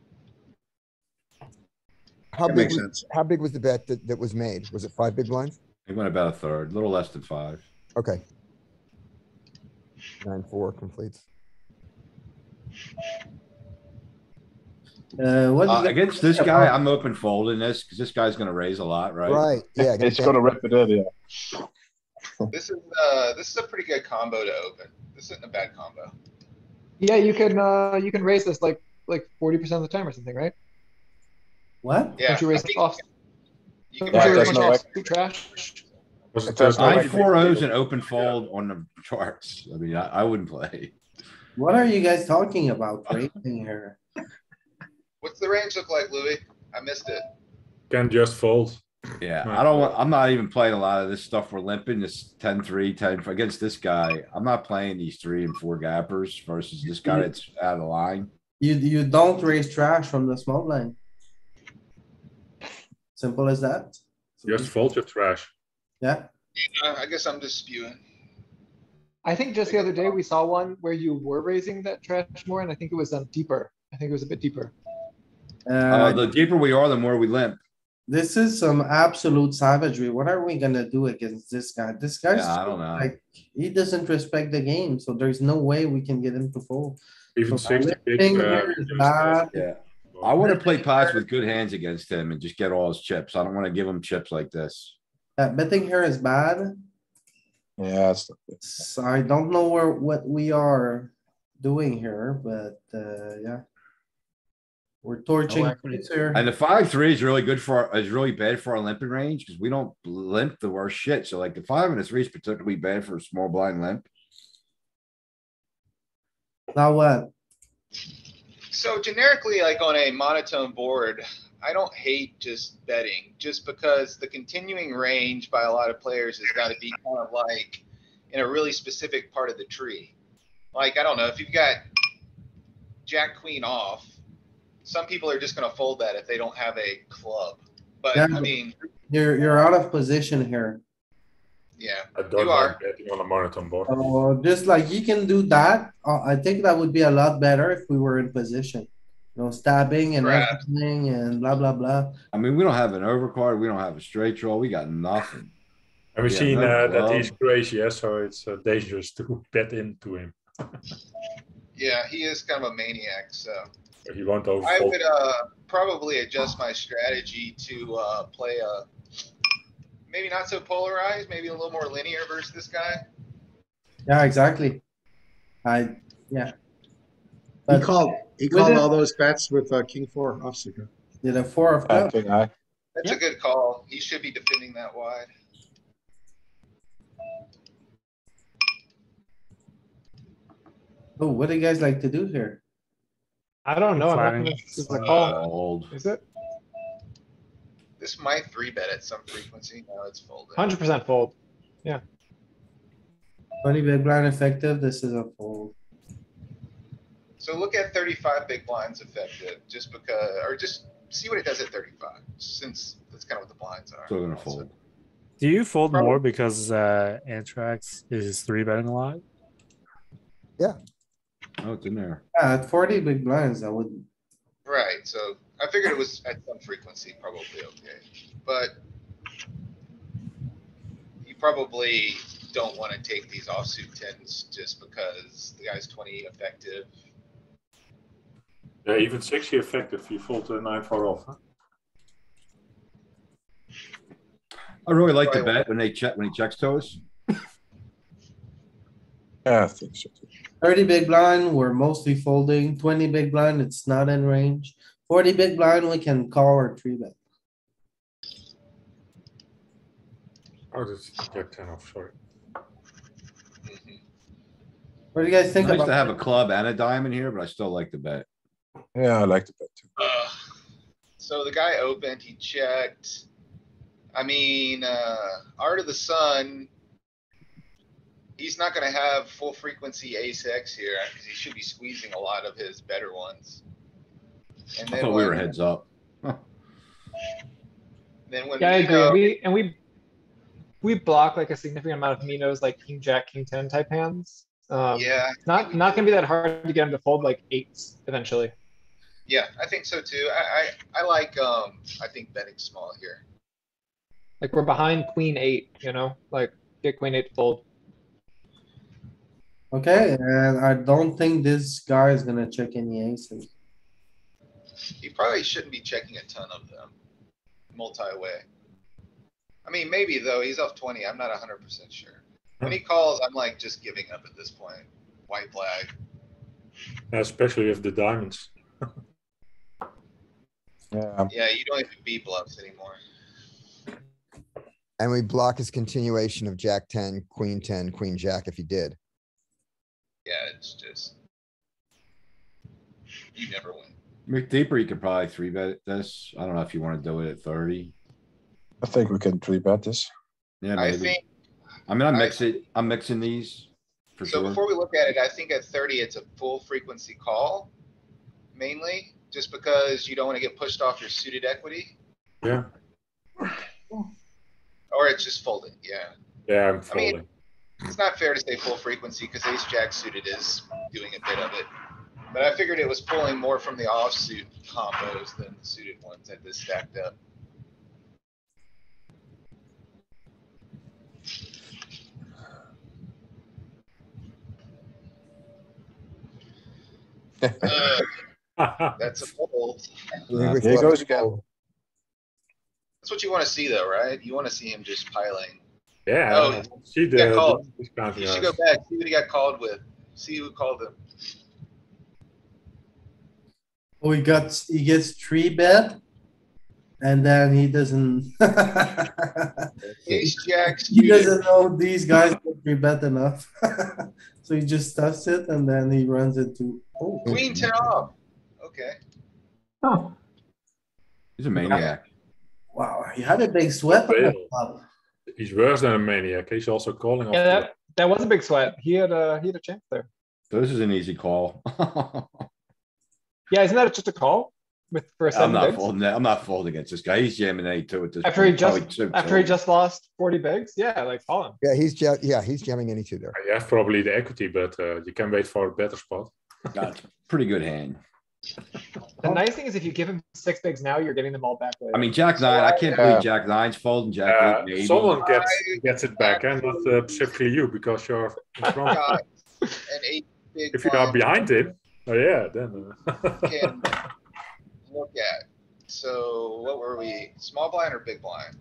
How That big, makes was- sense. how big was the bet that was made? Was it 5 big blinds? He went about a third, a little less than 5. Okay. 9-4 completes. What is it? Against this guy, I'm open folding this, because this guy's gonna raise a lot, right? Right, yeah. It's gonna rip it in, yeah. This is a pretty good combo to open. This isn't a bad combo. Yeah, you can raise this like 40% of the time or something, right? What? Yeah. Don't you raise I think off? you can Don't you Yeah, raise there's much no off too trash? Was It there's does no not Nine like- four O's and open fold on the charts. I mean, I wouldn't play. What are you guys talking about raising here? What's the range look like, Louis? I missed it. Can just fold. Yeah, Right. I don't want, I'm not even playing a lot of this stuff. We're limping this 10-3, 10 against this guy. I'm not playing these 3 and 4 gappers versus this guy that's out of line. You don't raise trash from the small blind. Simple as that. Just fold your trash. Yeah, I guess I'm just spewing. I think just the other day we saw one where you were raising that trash more, and I think it was deeper. I think it was a bit deeper. The deeper we are, the more we limp. This is some absolute savagery. What are we gonna do against this guy? This guy's Yeah, I don't know. like, he doesn't respect the game, so there's no way we can get him to fold. Even So 60 lifting big. here is bad. Yeah. I wanna play pots with good hands against him and just get all his chips. I don't wanna give him chips like this. Betting here is bad. Yeah, it's not good. So I don't know what we are doing here, but, yeah. We're torching equity. things here. And the 5-3 is really good is really bad for our limping range because we don't limp the worst shit. So like the 5 and the 3 is particularly bad for a small blind limp. Now what? So generically, like on a monotone board, I don't hate just betting, just because the continuing range by a lot of players has got to be kind of like in a really specific part of the tree. Like, I don't know, if you've got Jack Queen off, some people are just gonna fold that if they don't have a club. But Yeah. I mean, You're out of position here. yeah, I don't you are. like betting on a monotone board. Just like you can do that, I think that would be a lot better if we were in position. You know, stabbing and Perhaps. everything and blah, blah, blah. I mean, we don't have an overcard. We don't have a straight draw. We got nothing. And we've Yeah, seen no that he's club. crazy, yeah, so it's dangerous to bet into him. Yeah, he is kind of a maniac, so. He won't I overfold. would, probably adjust my strategy to, play a, maybe not so polarized, maybe a little more linear versus this guy. Yeah, exactly. Yeah. He But called with all it- those bets with King 4 offsuit. did a 4 of clubs. King high. That's a good call. He should be defending that wide. Oh, what do you guys like to do here? I don't know. I'm not Flattening. convinced this is a call. Fold. Is it? This might 3-bet at some frequency. No, it's folded. 100% fold. 20 big blind effective, this is a fold. So look at 35 big blinds effective, just because, or just see what it does at 35, since that's kind of what the blinds are. Still gonna fold. Do you fold Probably. more because Antrax is 3-betting a lot? Oh, it's in there. Yeah, at 40 big blinds, I would, Right, so I figured it was at some frequency, probably okay, but you probably don't want to take these offsuit tens just because the guy's 20 effective. Yeah, even 60 effective, you fold the 9 far off. Huh? I really like the bet when he checks to us. Yeah, I think so too. 30 big blind, we're mostly folding. 20 big blind, it's not in range. 40 big blind, we can call or 3-bet. Oh, that's Jack 10 off, sorry. Mhm. What do you guys think Nice about? to have a club and a diamond here, but I still like the bet. Yeah, I like the bet too. So the guy opened, he checked. I mean, Art of the Sun, he's not gonna have full frequency ace X here, because he should be squeezing a lot of his better ones. And I then thought we were when, heads up. then when. Yeah, I Mino- agree. We block like a significant amount of Minos, like King Jack, King 10 type hands. Yeah. It's not gonna be that hard to get him to fold like eights eventually. Yeah, I think so too. I like, I think betting small here. Like we're behind Queen 8, you know, like get Queen 8 to fold. Okay, and I don't think this guy is gonna check any aces. He probably shouldn't be checking a ton of them. Multi-way. I mean, maybe though, he's off 20. I'm not 100% sure. When he calls, I'm like just giving up at this point. White flag. Especially if the diamonds. Yeah, Yeah, you don't even beat bluffs anymore. And we block his continuation of Jack 10, Queen 10, Queen Jack if he did. Yeah, it's just. You never win. Mick Deeper, you could probably 3-bet this. I don't know if you want to do it at 30. I think we can 3-bet this. Yeah, I maybe. think, I mean, I'm mixing these for so sure. before we look at it, I think at 30, it's a full frequency call. Mainly, just because you don't want to get pushed off your suited equity, Yeah. or it's just folding, yeah. Yeah, I'm I mean, folding. It's not fair to say full frequency because ace jack suited is doing a bit of it. But I figured it was pulling more from the offsuit combos than the suited ones that this stacked up. That's a fold. We Here thought- goes again. That's what you want to see though, right? You want to see him just piling. Yeah, Oh, see he got called. the discounting You should us. go back, see what he got called with. See who called him. Oh, he gets 3-bet. And then he doesn't. Ace jack He suited. doesn't know these guys don't 3-bet enough. So he just stuffs it and then he runs into, oh. Queen 10 off. Okay. Oh, He's a maniac. Wow, he had a big sweat on that Fail. flop. He's worse than a maniac. He's also calling off. yeah, the- that was a big sweat. He had a chance there. So this is an easy call. Yeah, isn't that just a call for I'm 7 not bigs? folding that. I'm not folding against this guy. He's jamming 8-2 at this After he point. Probably just two after he total. just lost 40 bigs, yeah, like call him. Yeah, he's jamming any two there. You have probably the equity, but you can wait for a better spot. That's a pretty good hand. The nice thing is if you give him 6 bigs now, you're getting them all back later. I mean, Jack 9, I can't believe Jack 9's folding, Jack 8 maybe. Someone gets it back, and not specifically you because you're in front. Got an 8 big If you are blind behind him, oh yeah, then. can look at. So what were we? Small blind or big blind?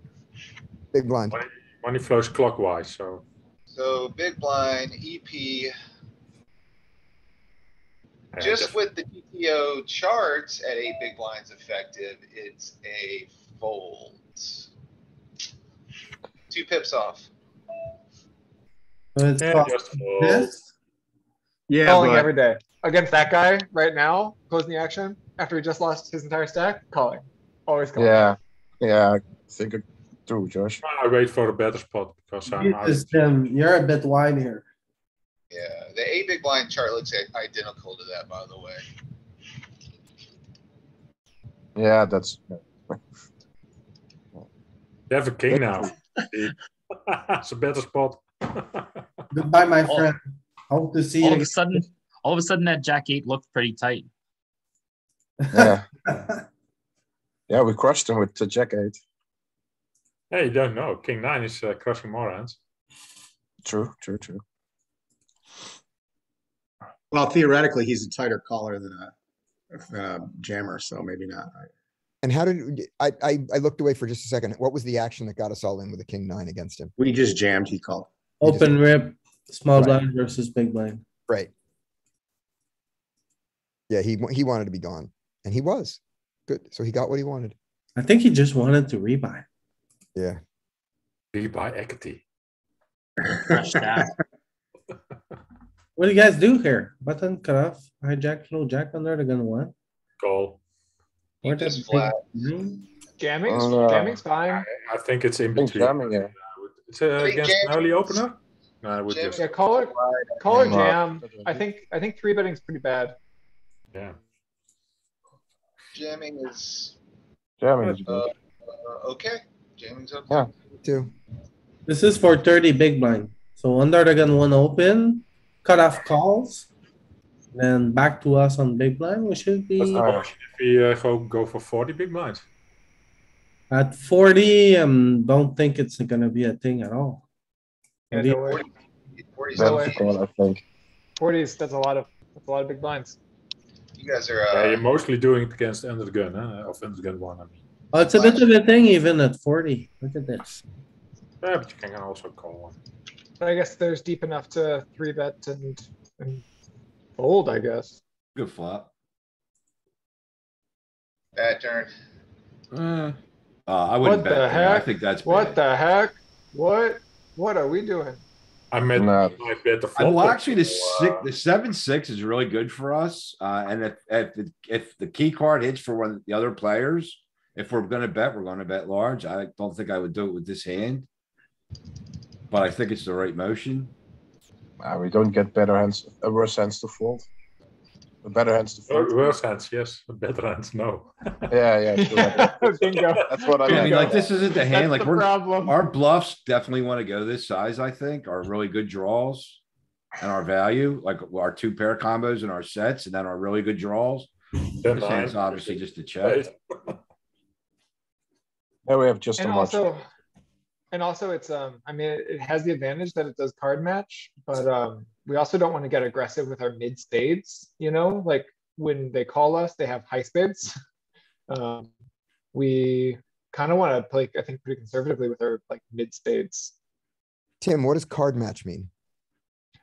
Big blind. Money flows clockwise, so So big blind, EP, and just with the GTO charts at 8 big blinds effective, it's a fold. 2 pips off. So it's yeah, called just fold. this. Yeah, Calling but every day. Against that guy right now, closing the action, after he just lost his entire stack, calling. Always calling. Yeah, I think it true, Josh. I wait for a better spot because I'm You out. just, you're a bit wide here. Yeah, the 8 big blind chart looks identical to that, by the way. Yeah, that's You have a king now. It's a better spot. Goodbye, my Oh. friend. Hope to see All you. of a sudden, that Jack 8 looked pretty tight. yeah. Yeah, we crushed him with the Jack 8. Hey, you don't know. King 9 is crushing more hands. True. well, theoretically, he's a tighter caller than a jammer, so maybe not. And how did I looked away for just a second. What was the action that got us all in with a king 9 against him? We just jammed, he called. Open rip, small Right. blind versus big blind. Right. Yeah, he wanted to be gone, and he was good. So he got what he wanted. I think he just wanted to rebuy. Yeah. Do you buy equity? Fresh stack. What do you guys do here? Button cut off, hijack, low jack under the gun one. Call. Or Just the flat. big- Jamming's, Oh, no. jamming's fine. I think it's in I think between. jamming, yeah. It's think against an jamming early is- opener? No, I would Jamming- just, Yeah, call it or No. jam. I think 3 betting's pretty bad. yeah. Jamming is, Jamming is good. okay. Jamming's okay. Yeah. Too. This is for 30 big blind. So under the gun one open, cut off calls. Then back to us on big blind, we should That's be the option if we go for 40 big blinds. at 40. Don't think it's gonna be a thing at all. Yeah, Maybe- no way. 40's No That's way. the call, I think. 40s, that's a lot of big blinds. You guys are, Yeah, you're mostly doing it against under the gun, of under the gun 1, I mean. Oh, it's a bit of a thing even at 40. Look at this. Yeah, but you can also call one. But I guess there's deep enough to 3-bet and fold, I guess. Good flop. bad turn. I wouldn't What bet the there. I heck? think that's What bad. the heck? What are we doing? I might bet the flop. Well, actually, so, the 7-6 is really good for us. And if the key card hits for one of the other players, if we're gonna bet, we're gonna bet large. I don't think I would do it with this hand, but I think it's the right motion. We don't get better hands, worse hands to fold. The better hands to fold. Worse hands, yes. Better hands, no. Yeah, sure. Bingo. That's what I I mean, meant. like, this isn't the hand, That's like, the problem. our bluffs definitely want to go this size, I think, are really good draws. And our value, like our 2 pair combos and our sets, and then our really good draws. Then This hand's nine. obviously just a check. Yeah, we have just so And much. also it's, I mean, it has the advantage that it does card match, but we also don't want to get aggressive with our mid spades, you know, like when they call us, they have high spades. We kind of want to play, I think, pretty conservatively with our like mid spades. Tim, what does card match mean?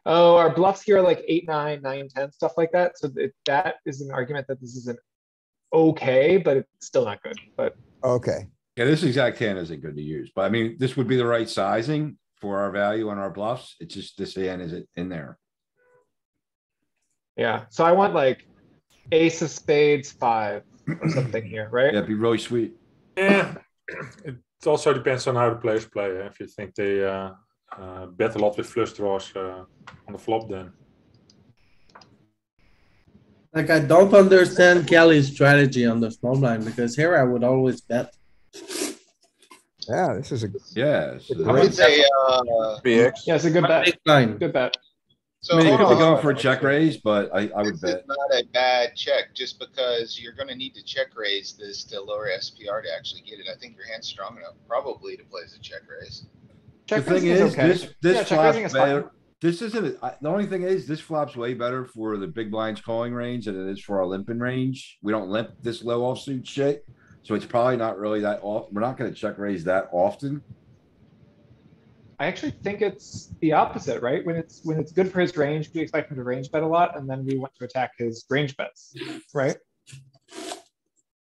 Oh, our bluffs here are like 8, 9, 9, 10, stuff like that. So that is an argument that this is an okay, but it's still not good. But Okay. Yeah, this exact hand isn't good to use, but I mean, this would be the right sizing for our value on our bluffs. It's just this hand isn't in there. yeah, so I want like ace of spades 5 or something here, right? Yeah, it'd be really sweet. Yeah, it also depends on how the players play. If you think they bet a lot with flush draws on the flop, then Like, I don't understand Kelly's strategy on the small blind because here I would always bet. Yeah, this is a Yeah. so I would say, BX. Yeah, it's a good bet. Big blind. Good bet. so I mean, you hold could be on. going for a check raise, but I would This bet. is not a bad check, just because you're gonna need to check raise this to lower SPR to actually get it. I think your hand's strong enough, probably, to play as a check raise. The Check thing raising is, okay. this Yeah, check raising flops is fine. better. This isn't, the only thing is, this flops way better for the big blinds calling range than it is for our limping range. We don't limp this low offsuit shit. So it's probably not really that off. We're not gonna check raise that often. I actually think it's the opposite, right? When it's good for his range, we expect him to range bet a lot, and then we want to attack his range bets, right?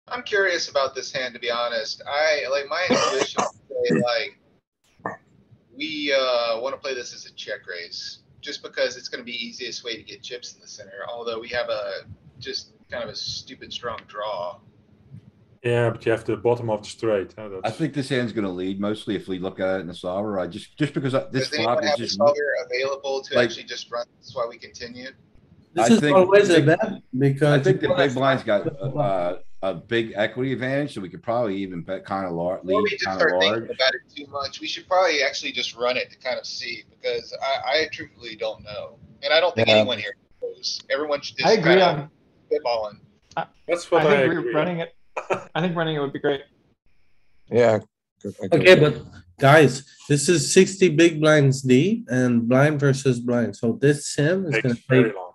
I'm curious about this hand, to be honest. Like, my intuition would say, like, we want to play this as a check raise, just because it's going to be easiest way to get chips in the center. Although we have just kind of a stupid strong draw. yeah, but you have the bottom of the straight. I That's, think this hand's gonna lead mostly if we look at it in the solver. I just because this Does anyone flop is have a just. solver available to like- actually just run this while we continue? This I is think- always a think- bet because. I think the you big wanna blind's got start- a big equity advantage, so we could probably even bet kind of large, Before we lead just kind of start large. thinking about it too much, we should probably actually just run it to kind of see, because I truthfully don't know. And I don't think Yeah. anyone here knows. Everyone should just I agree kind of on, spitballing. that's what I I think agree. running it, I think running it would be great. Yeah. Good, I agree. Okay, but guys, this is 60 big blinds deep and blind versus blind. So this sim is gonna Takes very take long.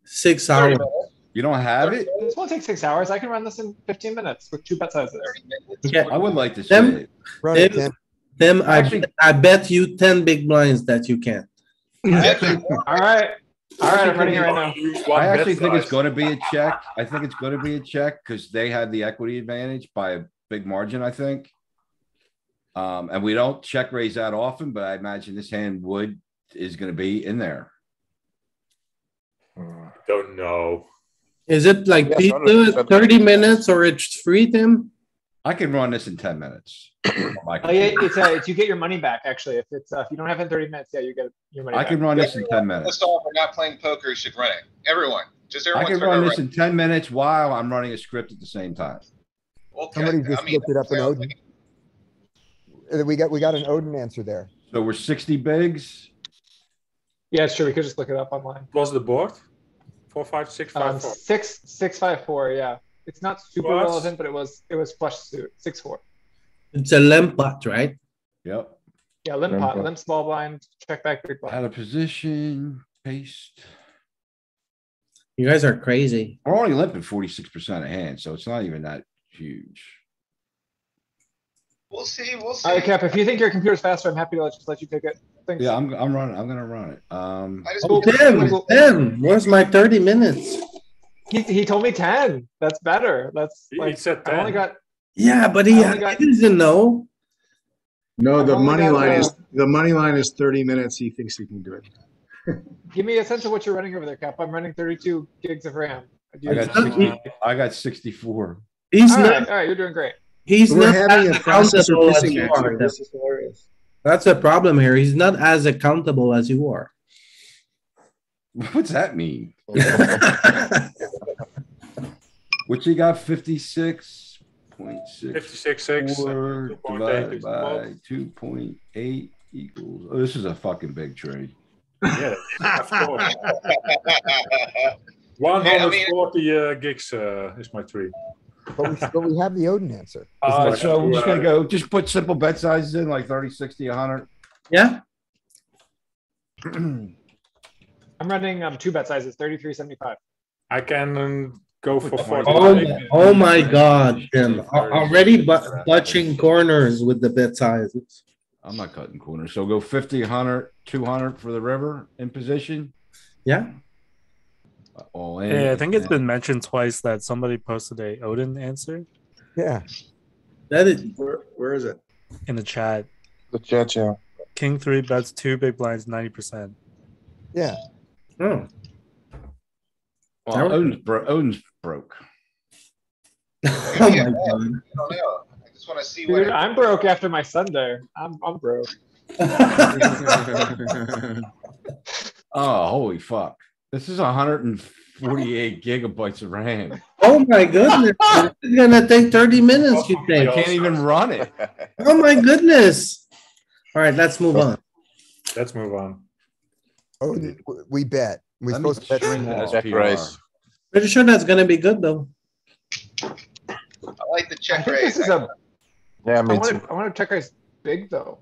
6 30 hours. minutes, You don't have it? This won't take 6 hours. I can run this in 15 minutes with 2 bet sizes. 30 minutes. Okay. I would like to see Them- it. run it, Tim, Tim. Tim, Actually- I bet you 10 big blinds that you can't. I actually, All right, I'm running it right now. I actually think it's gonna be a check. I think it's gonna be a check because they have the equity advantage by a big margin, I think. And we don't check raise that often, but I imagine this hand is gonna be in there. Don't know. Is it like Yes, pizza, 100%. 30 minutes or it's free, Tim? I can run this in 10 minutes. My Oh, yeah, computer. it's you get your money back, actually. If you don't have it in 30 minutes, yeah, you get your money I back. can run this in 10 The minutes. solver not playing poker should run it. Everyone, just I everyone. can run this in 10 minutes while I'm running a script at the same time. Somebody just looked it up in Odin. We got an Odin answer there. So we're 60 bigs. Yeah, it's true. We could just look it up online. What was the board? 4, 5, 6, 5, 4. 6-5-4, yeah. It's not super What? relevant, but it was flush suit, 6-4. It's a limp pot, right? Yep. Yeah, limp pot, Limp pot. limp small blind, check back big blind. Out of position, paste. You guys are crazy. We're only limping 46% of hands, so it's not even that huge. We'll see, we'll All right, see. Cap, if you think your computer's faster, I'm happy to just let you take it. Thanks. Yeah, I'm gonna run it. I just Oh, hope- Tim, where's my 30 minutes? He told me 10. That's better. That's He like, said I only 10. got, Yeah, but I he only got- doesn't know. No, I've the only money got, line is 30 minutes. He thinks he can do it. give me a sense of what you're running over there, Cap. I'm running 32 gigs of RAM. Do I you- got 64. He's All not, right, you're doing great. he's We're not having as a processor accountable as pissing you at are. you. This is hilarious. That's a problem here. He's not as accountable as you are. What's that mean? What you got? 56.6. 56.6. 4 2.8 divided is the by mod. 2.8 equals. Oh, this is a fucking big trade. Yeah, of course. Yeah, I mean, 140 gigs is my tree. But we have the Odin answer. So we're just gonna go. Just put simple bet sizes in, like 30, 60, 100. Yeah, I'm running 2-bet sizes, 33.75. I can go for 40. oh my god, Tim, already butching corners with the bet sizes. I'm not cutting corners. So go 50, 100, 200 for the river in position. Yeah, All in. Yeah, I think it's been mentioned twice that somebody posted a Odin answer Yeah. that is, Where is it? in the chat. The chat, yeah. King 3 bets 2 big blinds 90%. Yeah. oh, Well, Odin's broke. oh my yeah, god. I don't know. I just want to see Dude, what. I'm broke after my Sunday. I'm broke. Oh, holy fuck. This is 148 gigabytes of RAM. Oh my goodness, it's gonna take 30 minutes, you I think? can't even run it. Oh my goodness. All right, let's move on. Let's move on. Odin, we bet. We're Let me supposed to bet shrink small. that Check SPR. raise. Pretty sure that's gonna be good though. I like the I check think raise. this is a. Yeah, I me want too. to. I want to check raise big though.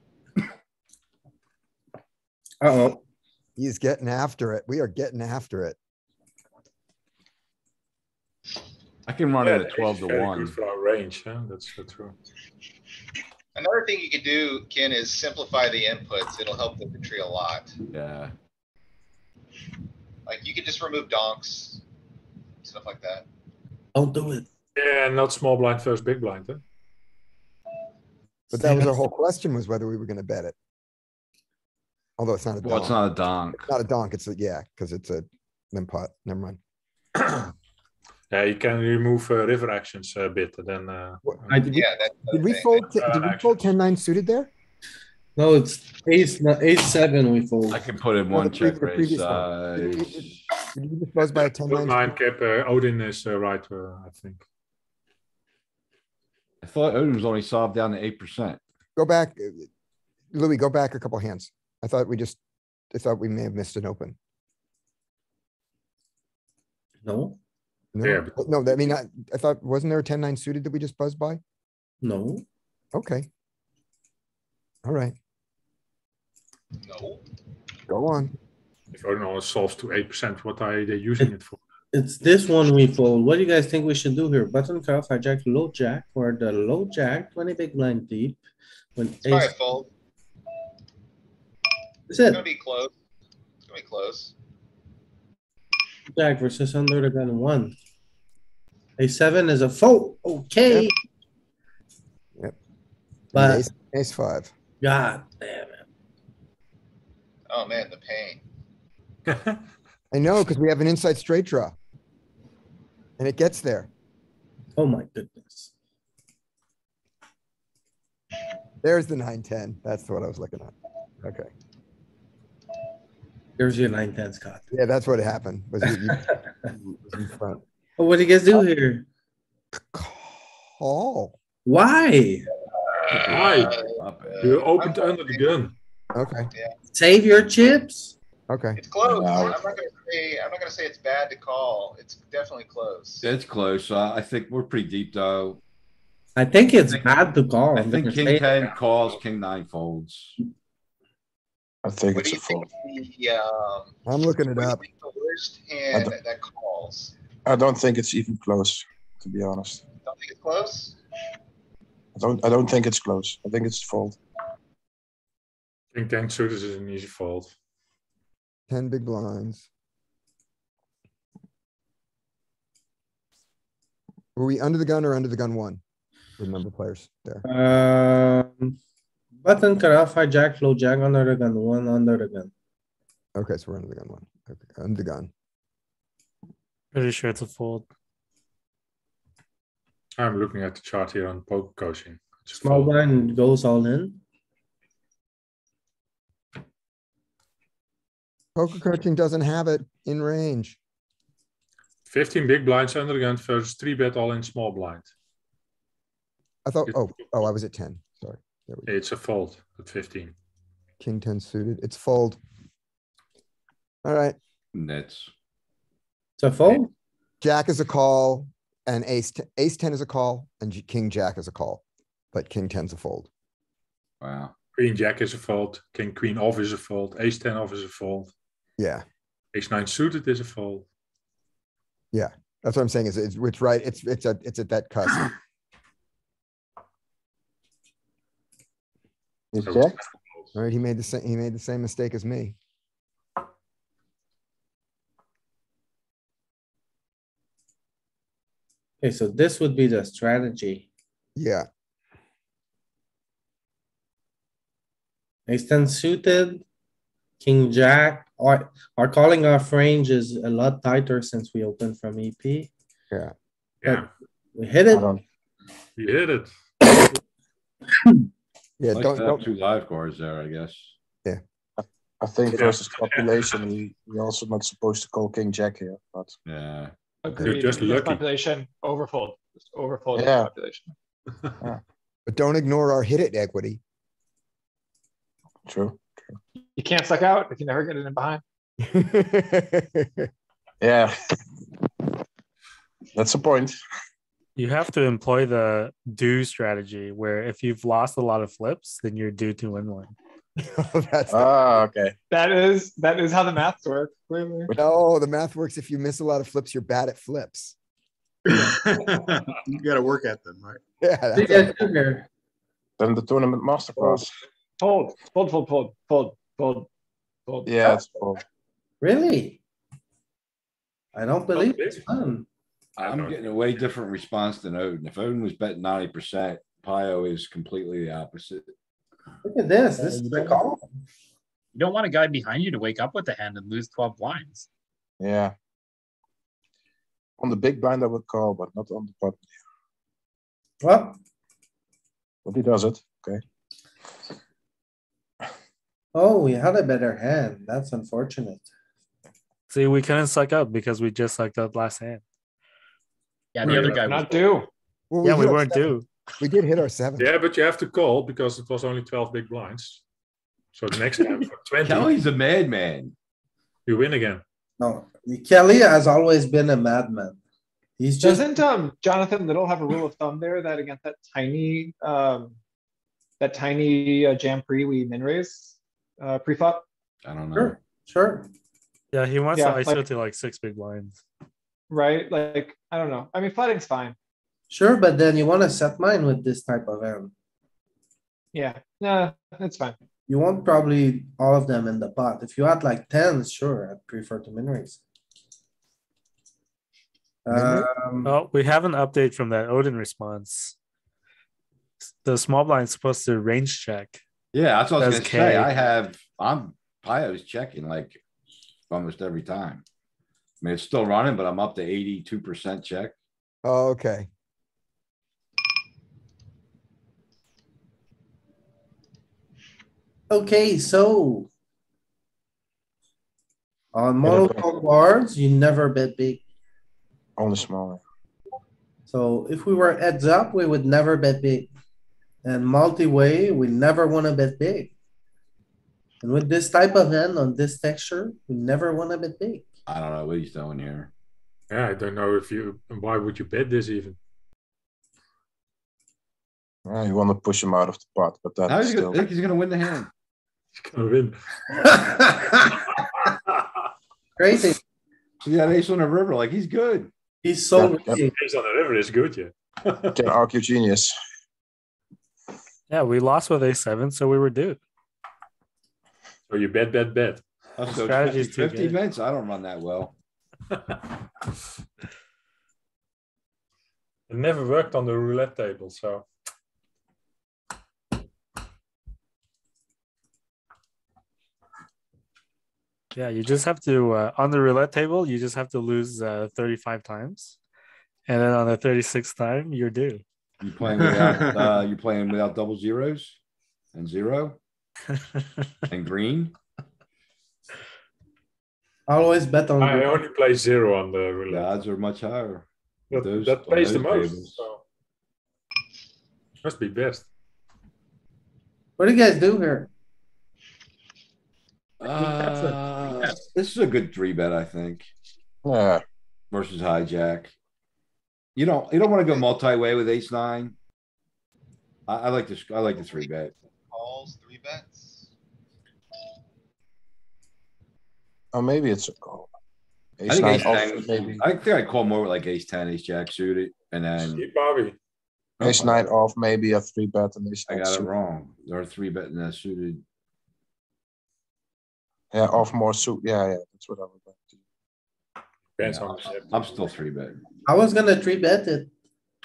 Uh-oh. He's getting after it. We are getting after it. I can run Yeah, it the at ace 12 is to very 1. good for our range. Huh? That's true. Another thing you could do, Ken, is simplify the inputs. It'll help the tree a lot. Yeah. Like you could just remove donks, stuff like that. Don't do it. Yeah, not small blind versus big blind. Huh? But that was our whole question, was whether we were gonna bet it. Although it's not a Well, it's donk. not a donk. Not a donk, it's a, yeah, because it's a limp pot. Never mind. Yeah, you can remove river actions a bit. Then Did we, Yeah, that's. did we fold, did we fold 10-9 suited there? No, it's ace 7 we fold. I can put in No, one the check the raise previous one. size. Did you just buzz by a 10-9? 9 cap. Odin is right. I think. I thought Odin was only solved down to 8%. Go back, Louis, go back a couple hands. I thought we may have missed an open. No, No, Yeah, but- no, I mean, I thought, wasn't there a 10-9 suited that we just buzzed by? no. Okay. All right, No. go on. If Odin only solves to 8%, what are they using it for? It's this one we fold. What do you guys think we should do here? Button cutoff, hijack, low jack, or the low jack, 20 big blind deep. When It's probably ace, a fold. that's It's gonna it. be close. It's gonna be close. Jack versus under the gun 1. Ace 7 is a fold. Okay. Yep. But Ace 5. god damn it. Oh man, the pain. I know, because we have an inside straight draw. And it gets there. Oh my goodness. There's the 9-10. That's what I was looking at. Okay. There's your 9-10, Scott. Yeah, that's what happened. Was you was in front. Oh, what do you guys do here? Call. Why? Why? Up it. You opened under the gun. Okay, Save your chips? okay. It's close. No. I'm not gonna say it's bad to call. It's definitely close. It's close. I think we're pretty deep though. I think it's bad to call. I I'm think gonna king say 10 that. calls, king 9 folds. I think What do it's you a fold. think I'm looking it what do you up. think the worst hand don't- that calls? I don't think it's even close, to be honest. Don't think it's close? I don't think it's close. I think it's a fold. King 10 suited is an easy fold. 10 big blinds. Were we under the gun or under the gun 1? Remember players there. Button cutoff, hijack, low jack, under the gun, 1 under the gun. Okay, so we're under the gun 1. Okay, under the gun. Pretty sure it's a fold. I'm looking at the chart here on poker coaching. It's a Small fold. blind goes all in. Poker coaching doesn't have it in range. 15 big blinds under the gun versus 3-bet all in small blind. I thought, oh, I was at 10. Sorry. There we go. It's a fold at 15. King 10 suited. It's fold. All right. Nets. So fold? Jack is a call and ace 10 is a call and King Jack is a call, but King 10's a fold. Wow. Queen Jack is a fold. King Queen off is a fold. Ace 10 off is a fold. Yeah. Ace 9 suited is a fold. Yeah. That's what I'm saying is it's right. It's at that cusp. Is So- Jack? All right. He made the same mistake as me. Okay, so this would be the strategy. Yeah. Ace 10 suited, King Jack, our calling off range is a lot tighter since we opened from EP. Yeah. Yeah, We hit I it. don't. you hit it. Yeah. Like Don't, to have don't, two live cards there, I guess. I think Yeah. versus population, we're also not supposed to call King Jack here, but Yeah. Agreed. just Against lucky. Population, overfold. Just overfold against Yeah. population. but don't ignore our hit it equity. true. You can't suck out if you never get it in behind. Yeah. That's the point. You have to employ the do strategy where if you've lost a lot of flips, then you're due to win one. That's Okay. That is how the maths work. Clearly. no, the math works. If you miss a lot of flips, you're bad at flips. You gotta work at them, right? Yeah. Big That's X here. Then the tournament masterclass. Fold, fold, fold, fold, fold, fold, fold. Yeah, it's full. Really? I don't believe it's fun. I'm getting a way different response than Odin. If Odin was betting 90%, Pio is completely the opposite. Look at this. This is the call. You don't want a guy behind you to wake up with the hand and lose 12 blinds. Yeah. On the big blind, I would call, but not on the pot. Well, But he does it. Okay. oh, we had a better hand. That's unfortunate. See, we couldn't suck up because we just sucked up last hand. Yeah, the other guy was Not due. well, Yeah, hit we our weren't seven. due. We did hit our 7. Yeah, but you have to call because it was only 12 big blinds. So the next time for 20, Kelly's a madman. you win again. No, Kelly has always been a madman. He's just Doesn't Jonathan Little have a rule of thumb there that against that tiny jam pre we min raise pre-flop? I don't know. sure, sure. Yeah, he wants Yeah, to ISO like- to like 6 big blinds. Right? Like, I don't know. I mean, flatting's fine. Sure, but then you wanna set mine with this type of hand. Yeah, nah, it's fine. You want probably all of them in the pot. If you had like 10, sure, I'd prefer to min raise. Oh, we have an update from that Odin response. The small blind's supposed to range check. Yeah, that's what I was That's gonna say. K. I'm Pio's checking like almost every time. I mean, it's still running, but I'm up to 82% check. Oh, okay. Okay, so. On monotone boards, you never bet big. Only smaller. So if we were heads up, we would never bet big. And multi-way, we never wanna bet big. And with this type of hand on this texture, we never wanna bet big. I don't know what he's doing here. Yeah, I don't know why would you bet this even? Yeah, you want to push him out of the pot, but How that's is he still. gonna think he's gonna win the hand? He's gonna win. Crazy. He got ace on the river, like he's good. He's so Yeah, risky. Ace on the river is good, yeah. Can argue genius. Yeah, we lost with A7, so we were due. So you bet. Oh, so strategy is it's too 50 good. events. I don't run that well. It never worked on the roulette table, so. Yeah, you just have to, on the roulette table, you just have to lose 35 times. And then on the 36th time, you're due. You playing without you playing without double zeros and 0 and green. I always bet on. I good. only play 0 on the The roulette. odds are much higher. That, Those- that on pays the those most. tables. So. Must be best. What do you guys do here? This is a good 3-bet, I think, Yeah, versus hijack. You don't wanna go multi-way with ace nine. I like this, I like the 3-bet. Calls, 3-bets. or maybe it's a call. I Ace think nine ace off, 10, maybe. I think I'd call more with like ace 10, ace jack suited, and then Steve Bobby. Ace nine off, maybe a 3-bet and ace I nine got it suited. wrong. There are 3-betting that suited. Yeah, off more suit. Yeah, that's what I would like to do. Depends Yeah, on the shape. I'm still 3-betting. I was gonna 3-bet it.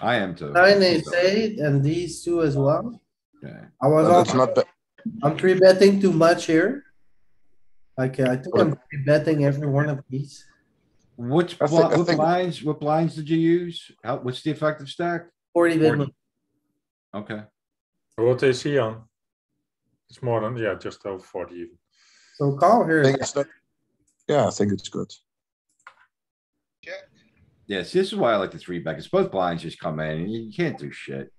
I am too. 9, ace 8, and these two as well. Yeah. I was But it's also, not bad. I'm 3-betting too much here. Like, I think But- I'm 3-betting every one of these. Which, I think- I what think- blinds did you use? What's the effective stack? 40 big 40. blind. Okay. What is he on? It's more than, yeah, just over 40 even. So call I here. think it's not. Yeah, I think it's good. Check. Yes, this is why I like the 3-bet, because both blinds just come in and you can't do shit.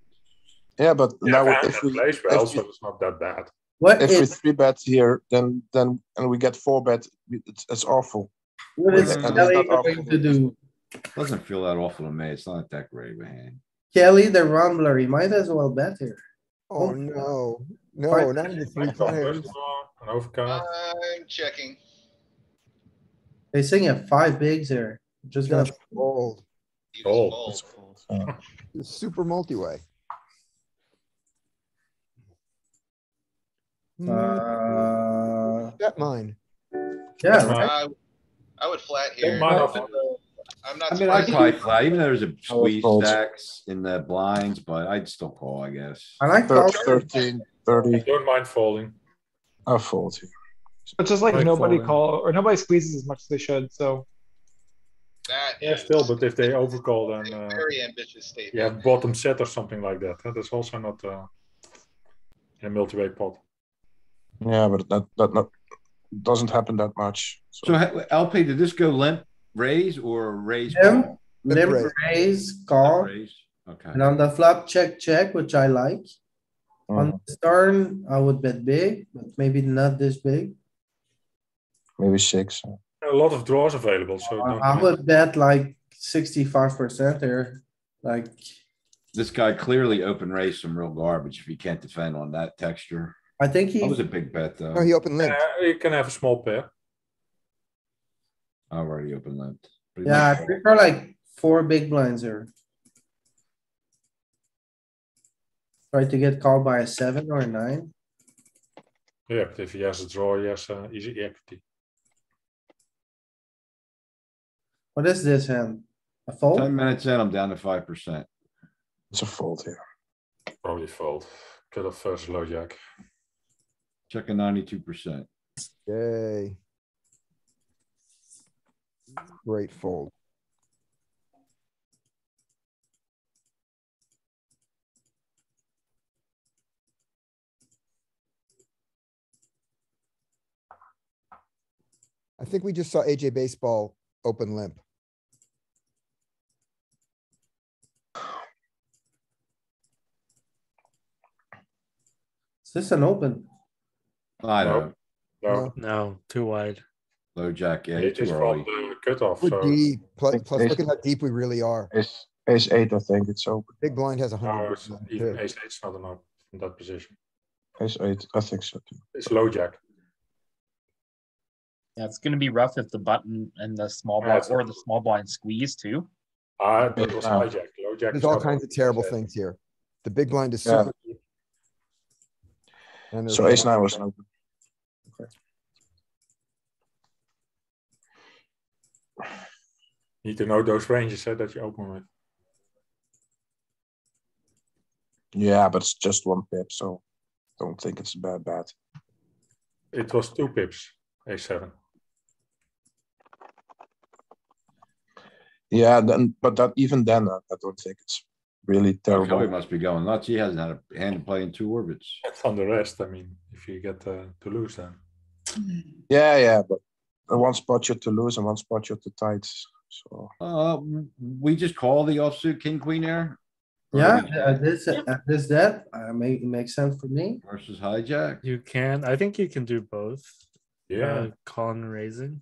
Yeah, but Yeah, now Van if we plays well, if so we, it's not that bad. What if we is, 3-bet here, then and we get 4-bet, it's awful. what is and it's Kelly not going awful. to do? Doesn't feel that awful to me. It's not that great of a hand. Kelly, the rumbler, he might as well bet here. Oh, no, no, Fine. not in the three I call players. first more, an overcard. I'm checking. They sing at 5 bigs here. Just gonna, Just fold. You Oh. just fold. It's super multi-way. Bet mine. yeah, right? I would flat Don't here. mind off. I'm not I mean, I'd surprised. probably flat, even though there's a squeeze fold. stacks in the blinds, but I'd still call, I guess. I like call. 13, 30. Don't mind folding. I fold here. But just like Like nobody folding. call, or nobody squeezes as much as they should, so. That Yeah, is still, but if they overcall, a then very ambitious statement. you have bottom set or something like that. That's also not in a multi-way pot. Yeah, but that not doesn't happen that much. So LP, did this go limp raise or raise? Limp. call? Limp raise. raise, call, Raise, okay. and on the flop, check, which I like. On Mm, the turn, I would bet big, but maybe not this big. maybe 6. A lot of draws available, so don't I mind. would bet like 65% here, like, This guy clearly open raised some real garbage if he can't defend on that texture. I think That was he, a big bet No, though. he opened limp. You can have a small pair. Already open limped. But he yeah, I might- prefer like 4 big blinds here. Try to get called by a 7 or a 9. Yeah, but if he has a draw, he has easy equity. What is this hand? A fold? 10 minutes in, I'm down to 5%. It's a fold here. Probably fold. Cut off first low jack. Checking 92%. Yay. Great fold. I think we just saw AJ Baseball open limp. Is this an open? I No. don't. No, No, too wide. Low jack, yeah, it too is from early. the cutoff. We're So deep. Plus, think plus ace- look at how deep we really are. Ace 8, I think it's open. Big blind has no, 100. it's even ace eight's not enough from that position. Ace 8, I think so too. It's low jack. Yeah, it's gonna be rough if the button and the small Yeah, blind it's- or the small blind squeeze too. That was Yeah. hijack. Low jack. There's is all not kinds of open. terrible things here. The big blind is Yeah. super. deep. And there's So Ace 9 was open. Need to know those ranges that you open with. Yeah, but it's just 1 pip, so don't think it's a bad bet. It was 2 pips. A7. Yeah, then but that even then, I don't think it's really Kelly terrible. must be going nuts. He hasn't had a hand to play in 2 orbits. And on the rest, I mean, if you get to lose, then Yeah, but one spot you're to lose and one spot you're to tight. So We just call the offsuit king, queen there. Or Yeah, do we at this depth, it makes sense for me. versus hijack. You can, I think you can do both. Yeah, Calling and raising.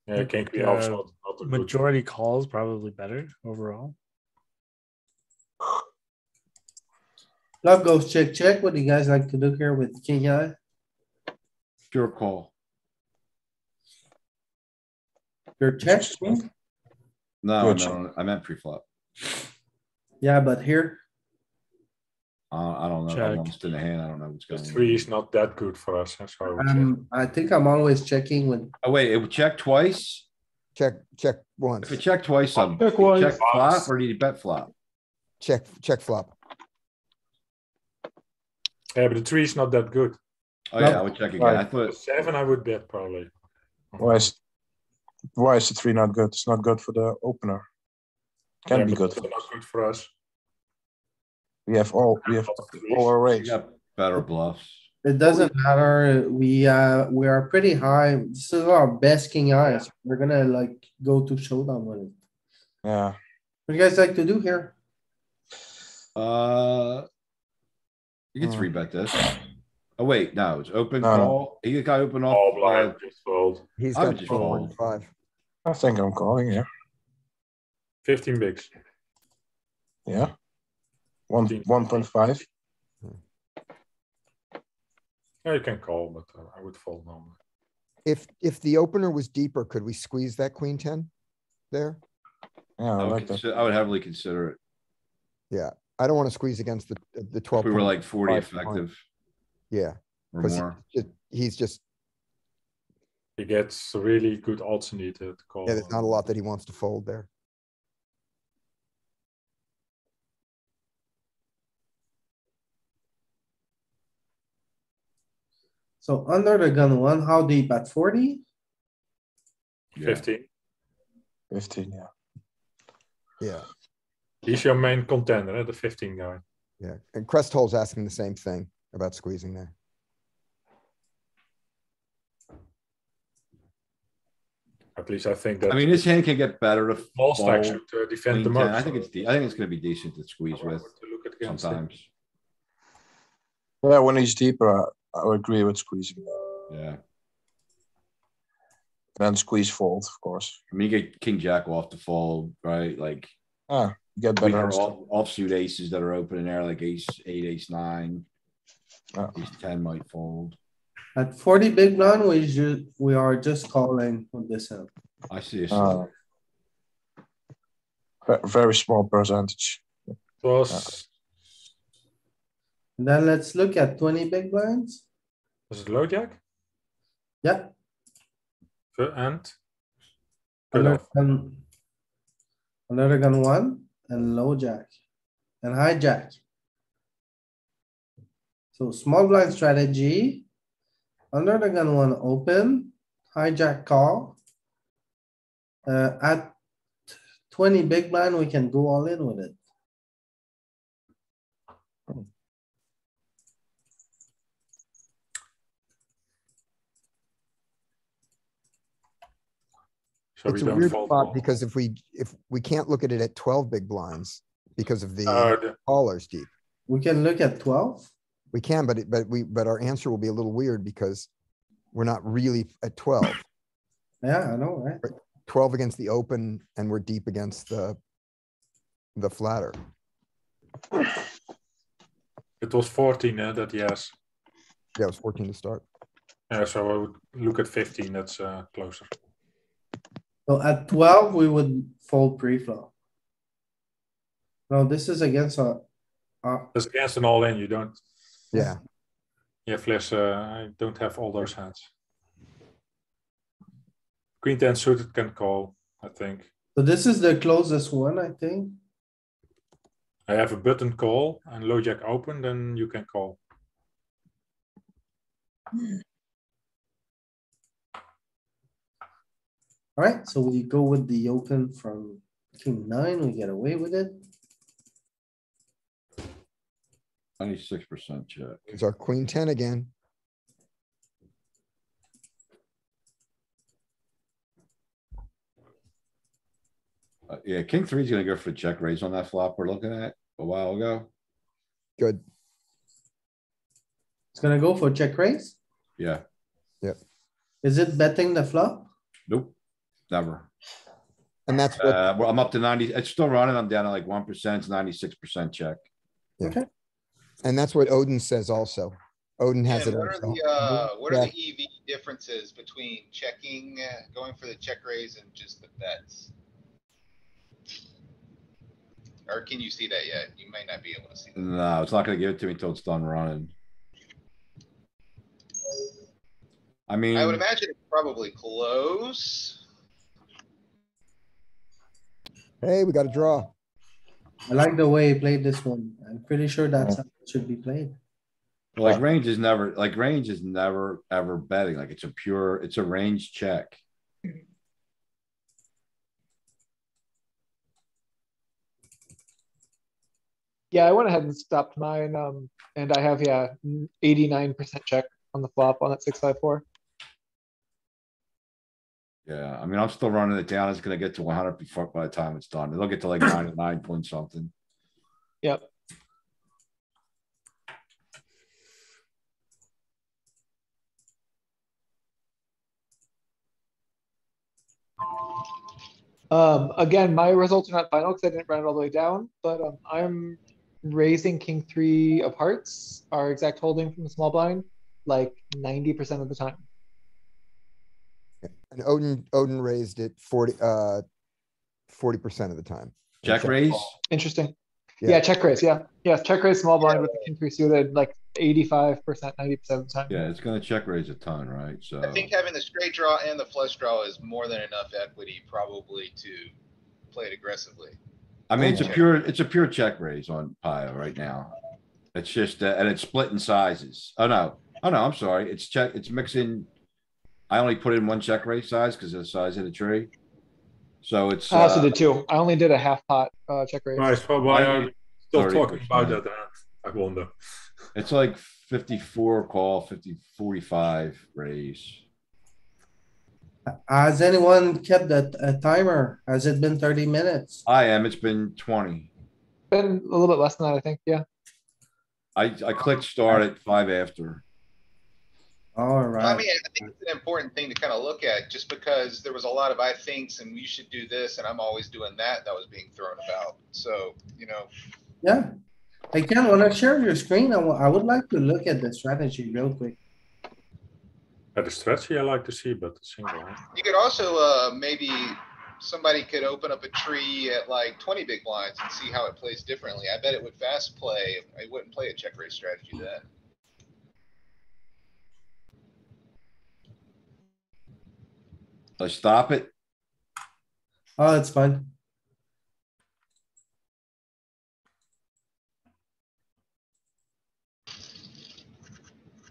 yeah, king queen uh, off's not a good. Majority calls probably better overall. Love goes check, check. What do you guys like to do here with king eye? Pure call. Your check? No, Good. no, I meant pre-flop. Yeah, but here, I don't know. Check. I'm almost in the hand. I don't know what's The going on. 3 is not that good for us, so I would say. I think I'm always checking with, Oh, wait, it would check twice? Check once, If it checked twice, I'm Check once. check flop or do you bet flop? check flop. Yeah, but the 3 is not that good. Oh, yeah, I would check again. I Right. thought, The 7 I would bet probably. why is the 3 not good? It's not good for the opener. Can Yeah, be but good. it's not good for us. We have all our you range. got better bluffs. it doesn't matter. We are pretty high. This is our best king eyes. We're gonna like go to showdown with it. Yeah. What do you guys like to do here? You can three bet this. Oh, wait, no, it's open No, no. call. He got open All off. blind, just fold. He's I would got just 4.5. I think I'm calling here. 15 bigs. Yeah. 1.5. Yeah, you can call, but I would fold normally. If the opener was deeper, could we squeeze that queen 10 there? Yeah, I like that. I would heavily consider it. Yeah, I don't want to squeeze against the If 12. we were like 40 5 behind. effective Yeah, or because more. he's just, He gets really good odds indeed to call. yeah, there's not a lot that he wants to fold there. So under the gun one, how deep at 40? Yeah. 15. 15, yeah. Yeah, He's your main contender, the 15 guy. yeah. And Cresthole's asking the same thing about squeezing there. At least I think that I mean, this hand can get better to small stack fold. should defend Queen the 10. most. I think it's gonna be decent to squeeze I would with look at against it. sometimes. Yeah, when he's deeper, I would agree with squeezing. Yeah. Then squeeze fold, of course. I mean, you get king jack off the fold, right? Like Ah, you get we better. are offsuit aces that are open in there, like ace 8, ace 9. Yeah. Ace 10 might fold. At 40 big blind, we are just calling with this hand. I see a Uh, sliver. very small percentage. It was And then let's look at 20 big blinds. it low jack? Yeah. And Under cutoff. gun, under gun one and low jack and hijack. So small blind strategy. Under the gun one open, hijack call. At 20 big blind, we can go all in with it. So It's we a don't weird fold. spot all. because if we can't look at it at 12 big blinds because of the The- callers deep. We can look at 12. We can, but our answer will be a little weird because we're not really at 12. Yeah, I know, right? 12 against the open and we're deep against the flatter. It was 14 that yes. Yeah, it was 14 to start. Yeah, so I would look at 15. That's closer. So at 12, we would fold pre-flop. No, this is against a, That's against an all-in. You don't. Yeah, Yeah, flash. I don't have all those hands. Queen 10 suited can call. I think so this is the closest one, I think. I have a button call and low jack open. Then you can call. Alright, so we go with the open from king 9, we get away with it. 96% check. it's our queen 10 again. Yeah, king three's gonna go for the check raise on that flop we're looking at a while ago. Good. It's gonna go for check raise. Yeah, Is it betting the flop? nope, never. And that's what, Well, I'm up to 90. It's still running. I'm down to like 1%, it's 96% check. and that's what Odin says also. Odin has Ken, it. what are also. the Yeah. EV differences between checking, going for the check raise and just the bets? Or can you see that yet? You might not be able to see that. No, it's not gonna give it to me until it's done running. I mean, I would imagine it's probably close. Hey, we got a draw. I like the way he played this one. I'm pretty sure that's how it should be played. like range is never ever betting. Like it's a range check. Yeah, I went ahead and stopped mine, and I have, 89% check on the flop on that 6-5-4. Yeah, I mean, I'm still running it down. It's gonna get to 100 before by the time it's done. It'll get to like 99 point something. Yep. Again, my results are not final because I didn't run it all the way down, but I'm raising king three of hearts, our exact holding from the small blind, like 90% of the time. And Odin raised it 40% of the time. Check raise. Interesting. Yeah. Yeah, check raise. Yeah, check raise small blind with the king three suited, like 85%, 90% of the time. Yeah, it's gonna check raise a ton, right? So I think having the straight draw and the flush draw is more than enough equity probably to play it aggressively. I mean, it's a pure check raise on Pio right now. It's just and it's split in sizes. Oh no, I'm sorry. It's mixing. I only put in one check raise size because of the size of the tree. So it's. I also did two. I only did a half pot check raise. Nice. Well, why are we still 30%. talking about that? I wonder. It's like 54 call, 45 raise. Has anyone kept a timer? Has it been 30 minutes? I am. It's been 20. Been a little bit less than that, I think. Yeah. I clicked start at 5 after. All I right. mean, I think it's an important thing to kind of look at, just because there was a lot of I thinks and you should do this and I'm always doing that was being thrown about. So, Yeah. Hey, Ken, when I share your screen, I would like to look at the strategy real quick. At the strategy I like to see, but the single. you could also, maybe somebody could open up a tree at like 20 big blinds and see how it plays differently. I bet it would fast play. I wouldn't play a check raise strategy then. Let's stop it. Oh, it's fine.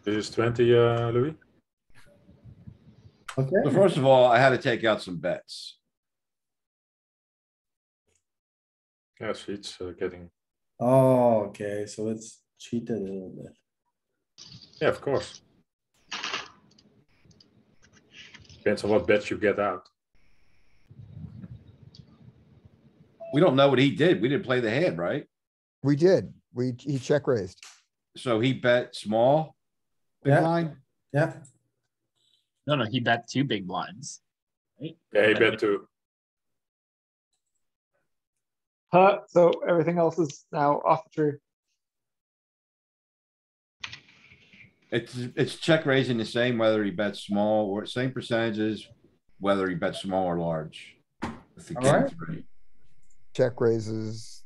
This is 20, Louis. Okay. So first of all, I had to take out some bets. Yeah, so it's getting. Oh, okay. So it's cheated a little bit. Yeah, of course. Depends on what bets you get out. We don't know what he did. We didn't play the hand, right? We did. He check raised. So he bet small. Big Yeah. line. Yeah. No, he bet two big blinds. Right? Yeah, he bet too. So everything else is now off the tree. It's check raising the same whether he bets small or same percentages, whether he bets small or large. With the All king right. three. Check raises.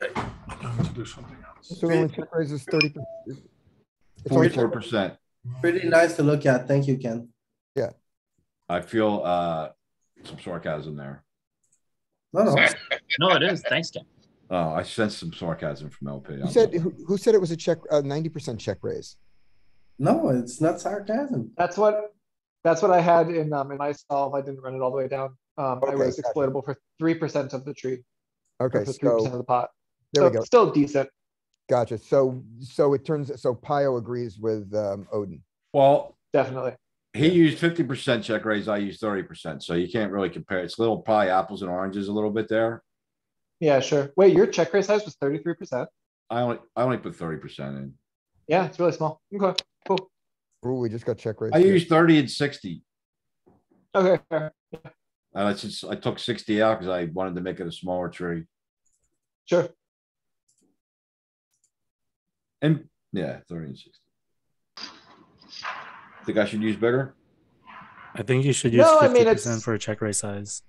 I'm going to do something else. So only check raises 30%. It's only check- 44%. Pretty nice to look at. Thank you, Ken. I feel some sarcasm there. No, no. No, it is. Thanks, Ken. Oh, I sense some sarcasm from LP. Who said it was a check, 90% check raise? No, it's not sarcasm. That's what I had in my solve. I didn't run it all the way down. I Okay, was gotcha. exploitable for 3% of the tree. Okay, For 3% of so the pot. there we go. Still decent. Gotcha. So it turns, so Pio agrees with Odin. Well, Definitely. He used 50% check raise, I used 30%, so you can't really compare. It's little probably apples and oranges a little bit there. Yeah, sure. Wait, your check raise size was 33%? I only put 30% in. Yeah, it's really small. Okay, cool. Ooh, we just got check raised. I here. used 30 and 60. Okay, fair. I took 60 out because I wanted to make it a smaller tree. Sure. And yeah, 30 and 60. Think I should use bigger? I think you should use No, I 50% mean, it's, for a check raise size.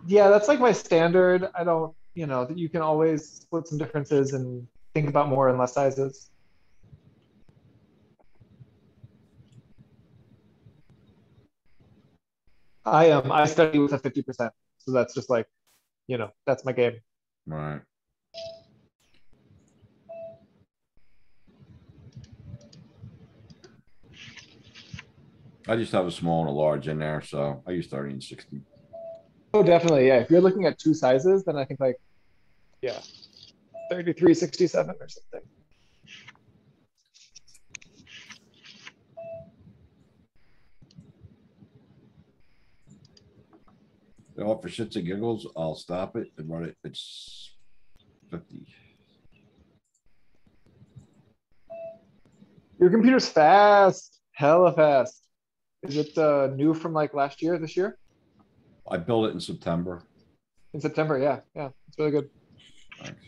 yeah, that's like my standard. I don't, you can always split some differences and think about more and less sizes. I study with a 50%, so that's just like, that's my game. Right. I just have a small and a large in there, so I use 30 and 60. Oh, definitely, yeah. If you're looking at two sizes, then I think like, yeah, 33.67 or something. All for shits and giggles, I'll stop it and run it. It's 50. Your computer's fast, hella fast. Is it new from like last year, this year? I built it in September. In September, yeah, it's really good. Thanks.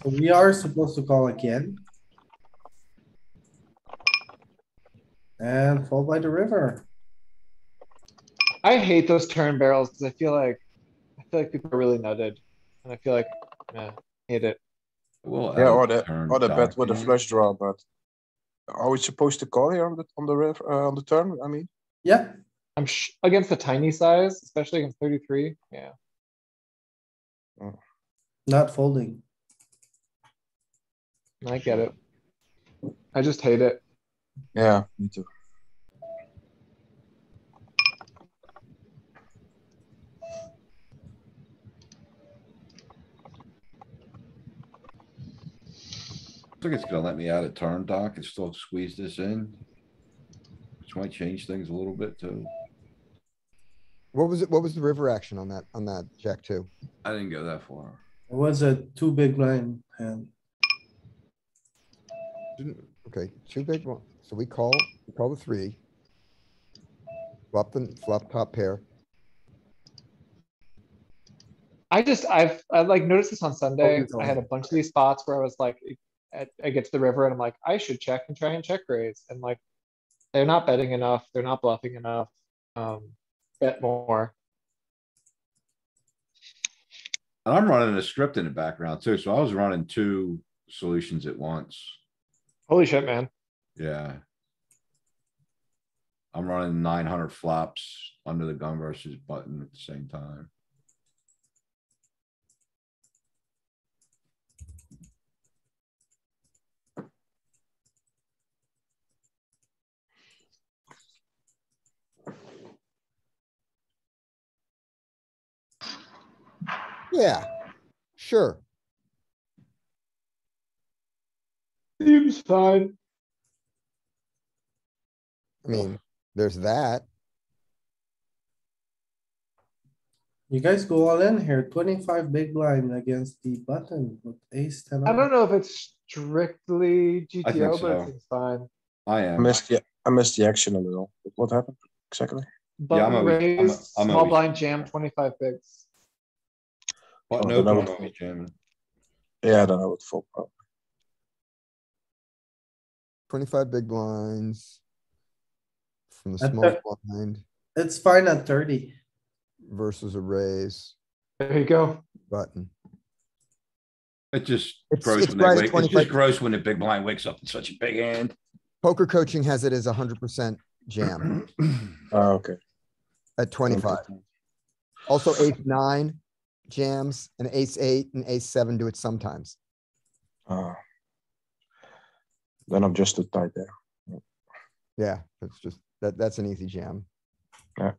So we are supposed to call again. And fall by the river. I hate those turn barrels because I feel like people are really nutted, and I feel like, I hate it. Well, Yeah, or the bet with a flush draw, but are we supposed to call here on the river on the turn? I mean, Yeah, I'm against the tiny size, especially against 33. Yeah, not folding. I get it. I just hate it. yeah, me too. I think it's gonna let me out of turn, Doc, and still squeeze this in. Which might change things a little bit too. What was it? What was the river action on that jack two? I didn't go that far. It was a too big blind and Okay, two big one. So we call the three. Flop top pair. I've like noticed this on Sunday. Always, I had a bunch of these spots where I was like, I get to the river and I'm like, I should check and try and check raise. And like, they're not betting enough. They're not bluffing enough. Bet more. And I'm running a script in the background too, so I was running two solutions at once. Holy shit, man. Yeah. I'm running 900 flops under the gun versus button at the same time. Yeah, sure. Seems fine. I mean, there's that. you guys go all in here, 25 big blind against the button with ace 10. I don't know if it's strictly I think GTO, but it so. seems fine. I I am. missed the action a little. What happened exactly? Button always- raise, I'm small always- blind jam, 25 bigs. Button Oh, open, then I I'm would- always jamming. Yeah, then I would fold. Probably. 25 big blinds. From the At small the- blind It's fine at 30. versus a raise There you go. button. It just It's- gross it's when they right at wake, it's 25. just gross when the big blind wakes up in such a big hand. Poker coaching has it as 100% jam Oh, okay. at 25. Also ace nine jams and ace eight and ace seven do it sometimes. Then I'm just too tight there. Yeah, that's just that's an easy jam. Yeah.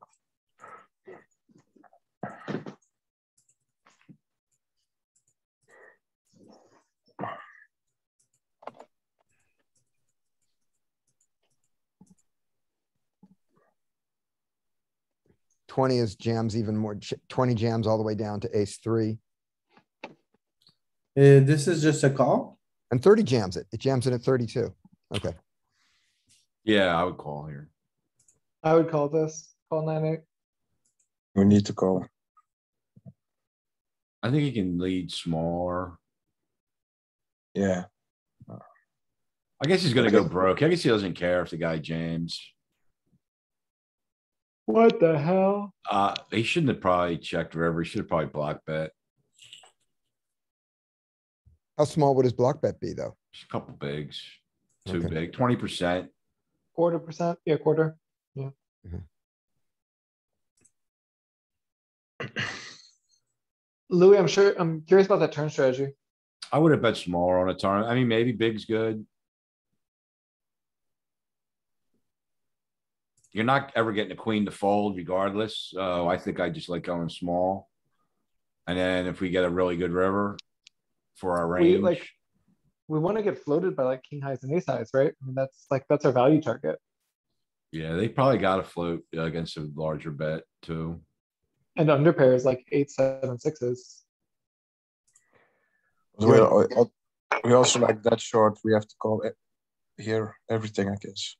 20 is jams even more, 20 jams all the way down to ace three. This is just a call. And 30 jams it. It jams it at 32. Okay. Yeah, I would call here. I would call this, call 9-8. We need to call. I think he can lead smaller. Yeah. I guess he's gonna go broke. I guess he doesn't care if the guy jams. What the hell? He shouldn't have probably checked river. He should have probably block bet. How small would his block bet be though? Just a couple bigs. Too Okay. big, 20%. 1/4%? Yeah, quarter. Yeah. Louis, I'm curious about that turn strategy. I would have bet smaller on a turn. I mean, maybe big's good. You're not ever getting a queen to fold regardless. So I think I just like going small. And then if we get a really good river for our range. We want to get floated by like king highs and ace highs, right? I mean, that's our value target. Yeah, they probably got to float against a larger bet too. And under pairs like 8, 7, 6s. We also like that short. We have to call it here everything, I guess.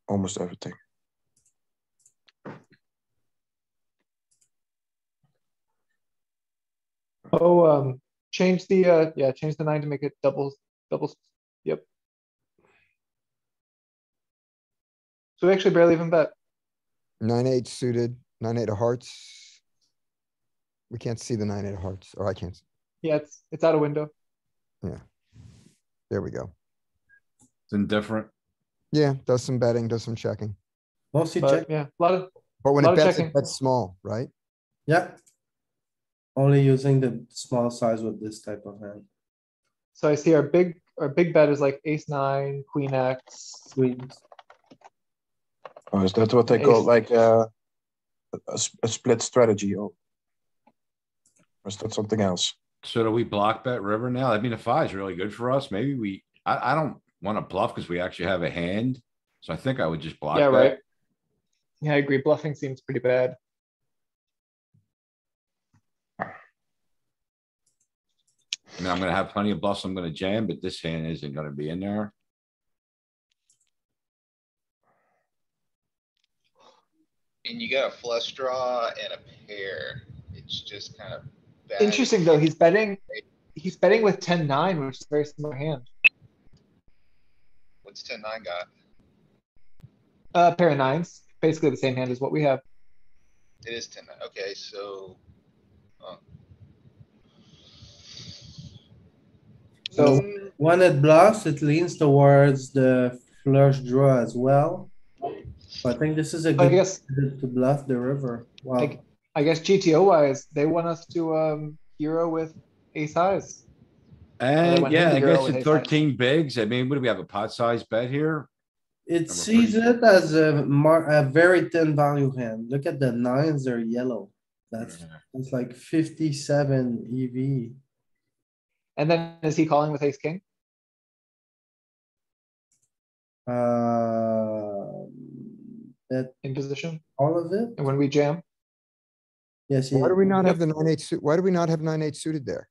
Almost everything. Oh, change the 9 to make it double. Yep. So we actually barely even bet. 9-8 suited, 9-8 of hearts. We can't see the 9-8 of hearts, or I can't. Yeah, it's out of window. Yeah. There we go. It's indifferent. Yeah, does some betting, does some checking. Mostly But check. yeah, a lot of But when lot it of bets, checking. it bets small, right? Yeah. Only using the small size with this type of hand. So I see our big bet is like ace 9, queen X. Queens. Oh, is that what they call like a split strategy? Or is that something else? So do we block bet river now? I mean, the 5 is really good for us. Maybe I don't want to bluff because we actually have a hand. So I think I would just block Yeah, bet. right. Yeah, I agree. Bluffing seems pretty bad. I mean, I'm gonna have plenty of bluffs I'm gonna jam, but this hand isn't gonna be in there. And you got a flush draw and a pair. It's just kind of bad. Interesting though, he's betting with 10-9, which is a very similar hand. What's 10-9 got? Pair of 9s, basically the same hand as what we have. It is 10-9. Okay, so. So When it bluffs, it leans towards the flush draw as well. So I think this is a I good guess to bluff the river. Wow. I guess GTO wise, they want us to hero with ace highs. And went yeah, hand I to hero guess with at ace highs. 13 bigs. I mean, what do we have, a pot size bet here? It Number sees 30. it as a very thin value hand. Look at the 9s, they're yellow. That's like 57 EV. And then is he calling with ace king? That In position? all of it? And when we jam? Yes. Why do we not have the 9-8 suit? Why do we not have 9-8 suited there?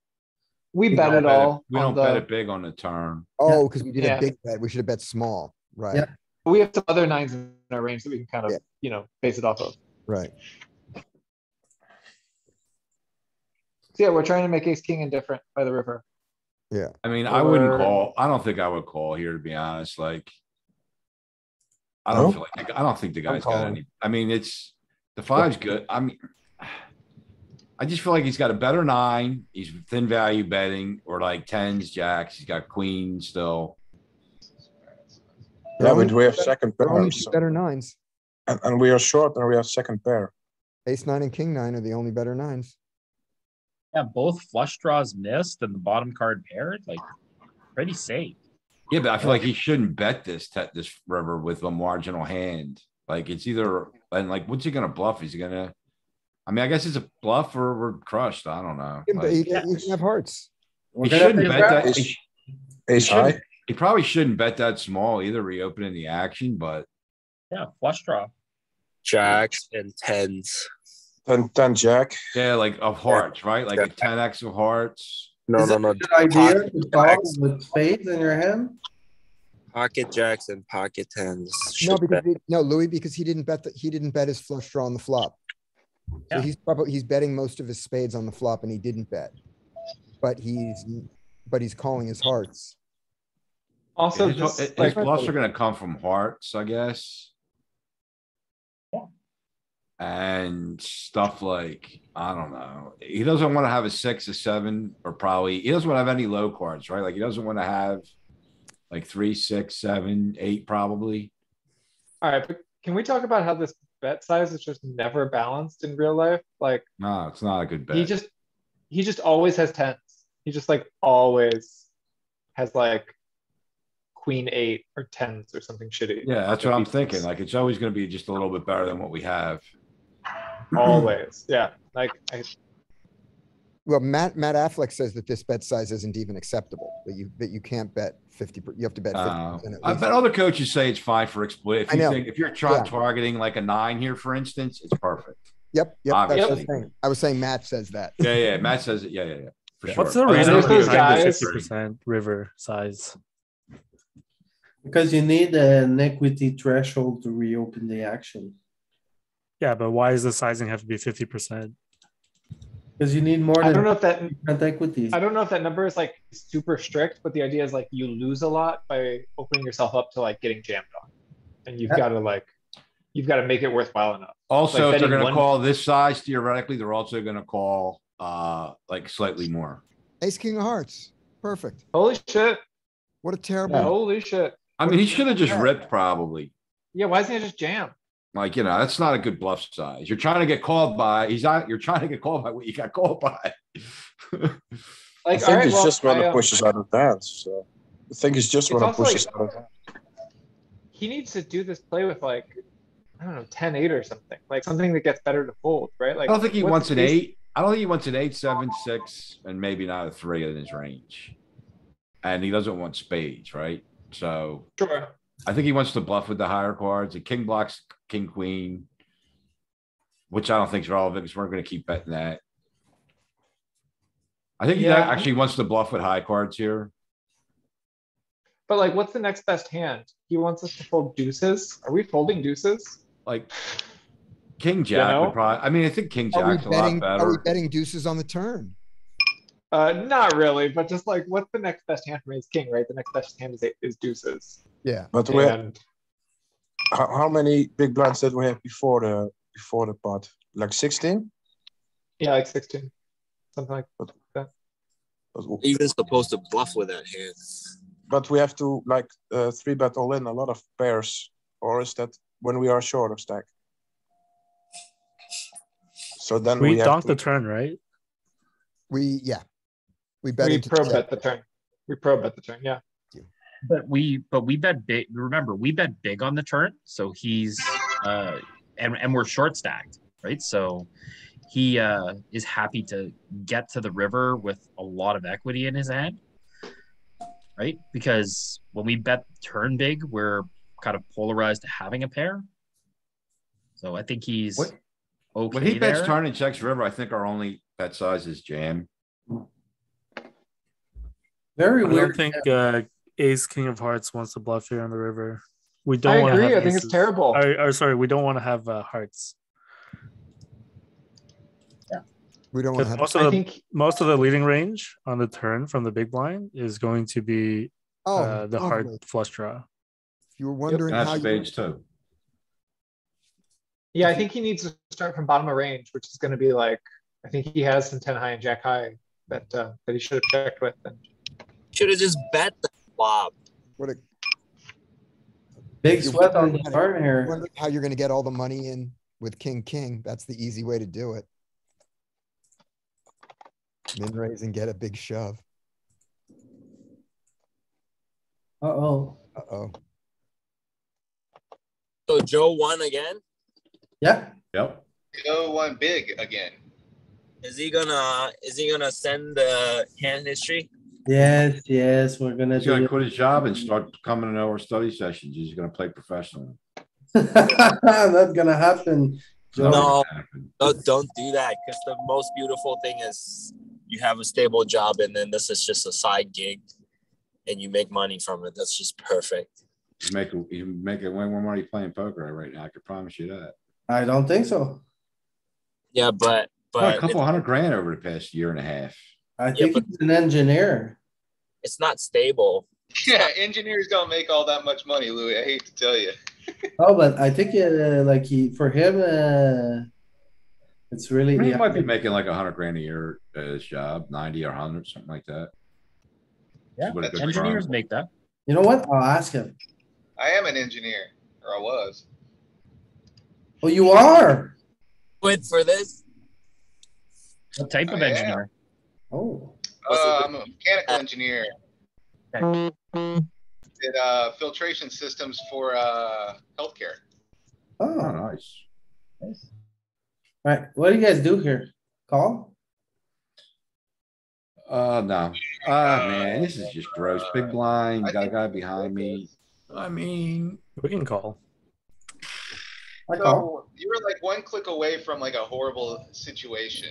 We We bet don't it bet all We on don't bet the, it big on the turn. Oh, because we did Yeah. a big bet. We should have bet small. Right, Yeah. we have some other 9s in our range that we can kind of, Yeah. base it off of. right. So yeah, we're trying to make ace king indifferent by the river. I mean, I wouldn't Or- call. I don't think I would call here, to be honest. Like, I don't No? feel like, I don't think the guy's got calling. any, I mean, the 5's good. I mean, I just feel like he's got a better 9. He's thin value betting, or like 10s, jacks. He's got queens still. Yeah, but we have second There are only pair. two better 9s. And we are short and we have second pair. Ace 9 and king 9 are the only better 9s. Yeah, both flush draws missed and the bottom card paired, like pretty safe. Yeah, but I feel like he shouldn't bet this river with a marginal hand. Like, it's either, and like, what's he gonna bluff? Is he gonna? I mean, I guess it's a bluff or we're crushed. I don't know. He Like, can have hearts. he shouldn't bet that. Ace- He Ace high. shouldn't- he probably shouldn't bet that small either, reopening the action, but Yeah, flush draw. jacks, and tens. 10 jack. Yeah, like of hearts, right? Like a 10x of hearts. No, Is no, it no. a good idea Pocket to call jacks, with spades in your hand? pocket jacks and pocket tens. No, should bet. because Louis, because he didn't bet his flush draw on the flop. So Yeah. he's betting most of his spades on the flop and he didn't bet. But he's calling his hearts. Also, His just his like, bluffs are gonna come from hearts, I guess. And stuff like, I don't know. He doesn't want to have a 6, a 7, or probably he doesn't want to have any low cards, right? Like he doesn't want to have like 3, 6, 7, 8, probably. all right, but can we talk about how this bet size is just never balanced in real life? Like, No, it's not a good bet. he just always has tens. He just like always has like queen 8 or tens or something shitty. Yeah, that's what If I'm he- thinking. Like it's always gonna be just a little bit better than what we have. Always, yeah. Like, Well, Matt Affleck says that this bet size isn't even acceptable, that you can't bet 50, you have to bet 50% at I least. bet other coaches say it's fine for exploit. If I you know. think if you're trying Yeah. targeting like a 9 here, for instance, it's perfect. Yep, that's what I was Obviously. saying. I was saying Matt says that. Yeah, Matt says it. Yeah. For sure. What's the Other reason there's those behind the guys- 50% river size? Because you need an equity threshold to reopen the action. Yeah, but why does the sizing have to be 50%? Because you need more I don't than know if that equities. I don't know if that number is like super strict, but the idea is like you lose a lot by opening yourself up to like getting jammed on, and you've got to make it worthwhile enough. Also, Like if they're betting gonna one- call this size, theoretically, they're also gonna call like slightly more. Ace, king of hearts. Perfect. Holy shit! What a terrible. Holy shit! I mean, he should have just ripped probably. Yeah, why isn't it just jam? Like, that's not a good bluff size. You're trying to get called by, you're trying to get called by what you got called by. I Like, think alright, it's well, just when I, it pushes out of dance. So I think it's just It's when it also pushes like- out of dance. he needs to do this play with like, I don't know, 10-8 or something, like something that gets better to fold, right? Like, I don't think he what's wants an ace- 8. I don't think he wants an 8, 7, 6, and maybe not a 3 in his range. And he doesn't want spades, right? So Sure. I think he wants to bluff with the higher cards. The king blocks king, queen, which I don't think is relevant because we're going to keep betting that. I think he Yeah. actually wants to bluff with high cards here. But like, what's the next best hand? He wants us to fold deuces. Are we folding deuces? Like king jack know? would probably, I mean, I think king Are we jack's a lot betting, are we better. betting deuces on the turn? Not really, but just like, what's the next best hand from ace king, right? The next best hand is deuces. Yeah. But we And how many big blinds did we have before the pot? Like 16? yeah, like 16, something like that. Even supposed to bluff with that hand. But we have to like 3-bet all in a lot of pairs, or is that when we are short of stack? So then We have donk to- the turn, right? We bet We into pro check. bet the turn. We pro bet the turn, yeah. But we bet big. Remember, we bet big on the turn, so he's and we're short stacked, right? So he is happy to get to the river with a lot of equity in his hand, right? Because when we bet turn big, we're kind of polarized to having a pair. So I think he's What- okay When he bets there. turn and checks river, I think our only bet size is jam. Very I don't weird. think ace king of hearts wants to bluff here on the river. We I don't want to agree. have I think it's aces. terrible. Or sorry, we don't want to have hearts. We don't want Because to have. most of the leading range on the turn from the big blind is going to be Oh, the hard lovely. flush draw. If you were wondering And how that's you, spades too. Yeah, I think he needs to start from bottom of range, which is gonna be like, I think he has some 10 high and jack high that he should have checked with. And Should have just bet the flop. what a, Big you're sweat on the wondering- turn here. wondering how you're going to get all the money in with king. That's the easy way to do it. Min raise and get a big shove. Uh-oh. Uh-oh. So Joe won again. Yeah. Yep. Go one big again. Is he gonna send the hand history? Yes, we're gonna He's gonna do quit his job and start coming to our study sessions. He's gonna play professionally. Not gonna happen. Joe. No, don't do that because the most beautiful thing is you have a stable job and then this is just a side gig and you make money from it. That's just perfect. You make way more money playing poker right now. I can promise you that. I don't think so. Yeah, but A couple $100,000 over the past year and a half. I think he's an engineer. it's not stable. Yeah, engineers don't make all that much money, Louis. I hate to tell you. Oh, but I think like for him, it's really. He might be making like $100,000 a year at his job, 90 or 100, something like that. Yeah, What a good engineers firm. make that. You know what? I'll ask him. I am an engineer, or I was. Oh, you are? Quit for this. What type of I am. engineer? Oh. I'm a mechanical engineer. Did filtration systems for healthcare. Oh, Oh, nice. right. What do you guys do here? Call? No. Man, this is just gross. Big blind, got a guy behind me. I mean, We can call. I call. So you were like one click away from like a horrible situation.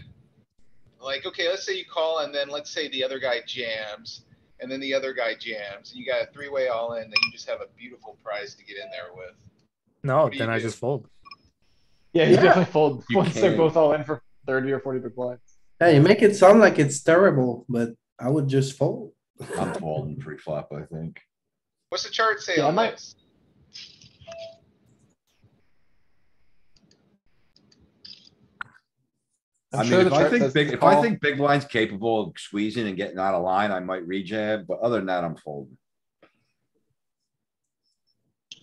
Like, okay, let's say you call and then let's say the other guy jams and then the other guy jams and you got a three-way all in, then you just have a beautiful prize to get in there with. No, What do you then I do? just fold. Yeah, you definitely fold You once they're can't. both all in for 30 or 40 big blinds. Yeah, you make it sound like it's terrible, but I would just fold. I'm folding pre-flop, I think. What's the chart say Yeah, I on might- this? I'm I sure mean, the if I chart think says big, to if I call. think big blind's capable of squeezing and getting out of line, I might rejab, but other than that, I'm folding.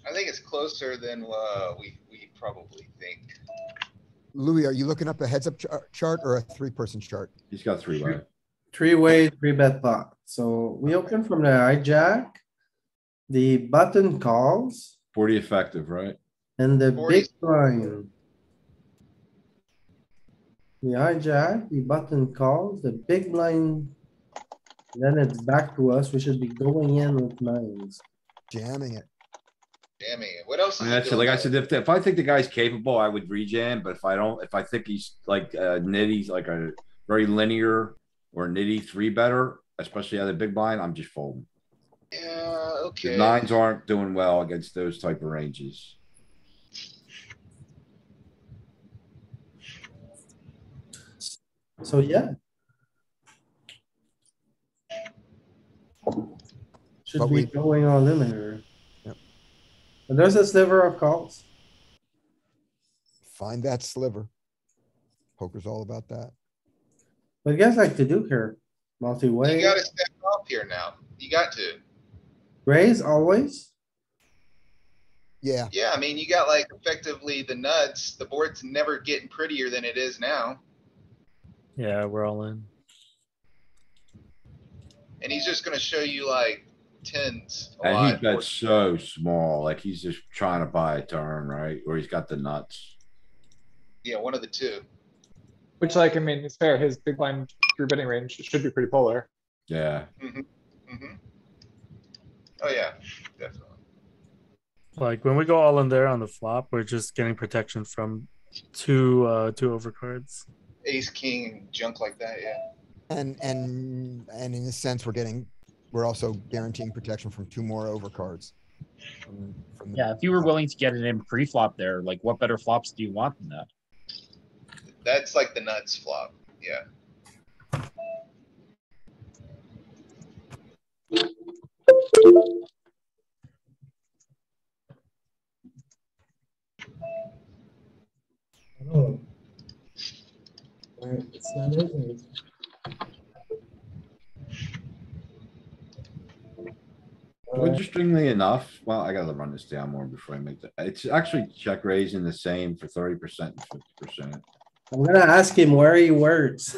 I think it's closer than we probably think. Louis, are you looking up a heads up chart or a 3-person chart? He's got 3-way. Three-way, 3-bet pot. So we open from the hijack. The button calls 40 effective, right? and the 40. big blind. The hijack, the button calls, the big blind. Then it's back to us. We should be going in with nines. Jamming it. Jamming it. What else I is mean, he that's it. doing Like I there? said, if I think the guy's capable, I would rejam, but if I don't, if I think he's like nitty, like a very linear or nitty 3-better, especially out of the big blind, I'm just folding. Yeah, The okay. nines aren't doing well against those type of ranges. So yeah. Should But be we- going all in here. Yep. But there's a sliver of calls. Find that sliver. Poker's all about that. What do you guys like to do here? You Multi-way, gotta step up here now. You got to. raise always? Yeah, Yeah, I mean, you got like effectively the nuts. The board's never getting prettier than it is now. Yeah, we're all in. And he's just gonna show you like tens a And lot. he bets so small, like he's just trying to buy a turn, right? Or he's got the nuts. Yeah, one of the two. Which, like, I mean, it's fair. His big blind through betting range should be pretty polar. Yeah. Oh, yeah, definitely. Like when we go all in there on the flop, we're just getting protection from two overcards. Ace, king, and junk like that, yeah. and in a sense, we're also guaranteeing protection from 2 more overcards. From the- Yeah, if you were willing to get it in pre-flop there, like what better flops do you want than that? That's like the nuts flop, yeah. Oh. Alright, it's not it. Interestingly enough, well, I gotta run this down more before I make that. It's actually check raising the same for 30% and 50%. I'm gonna ask him where he works.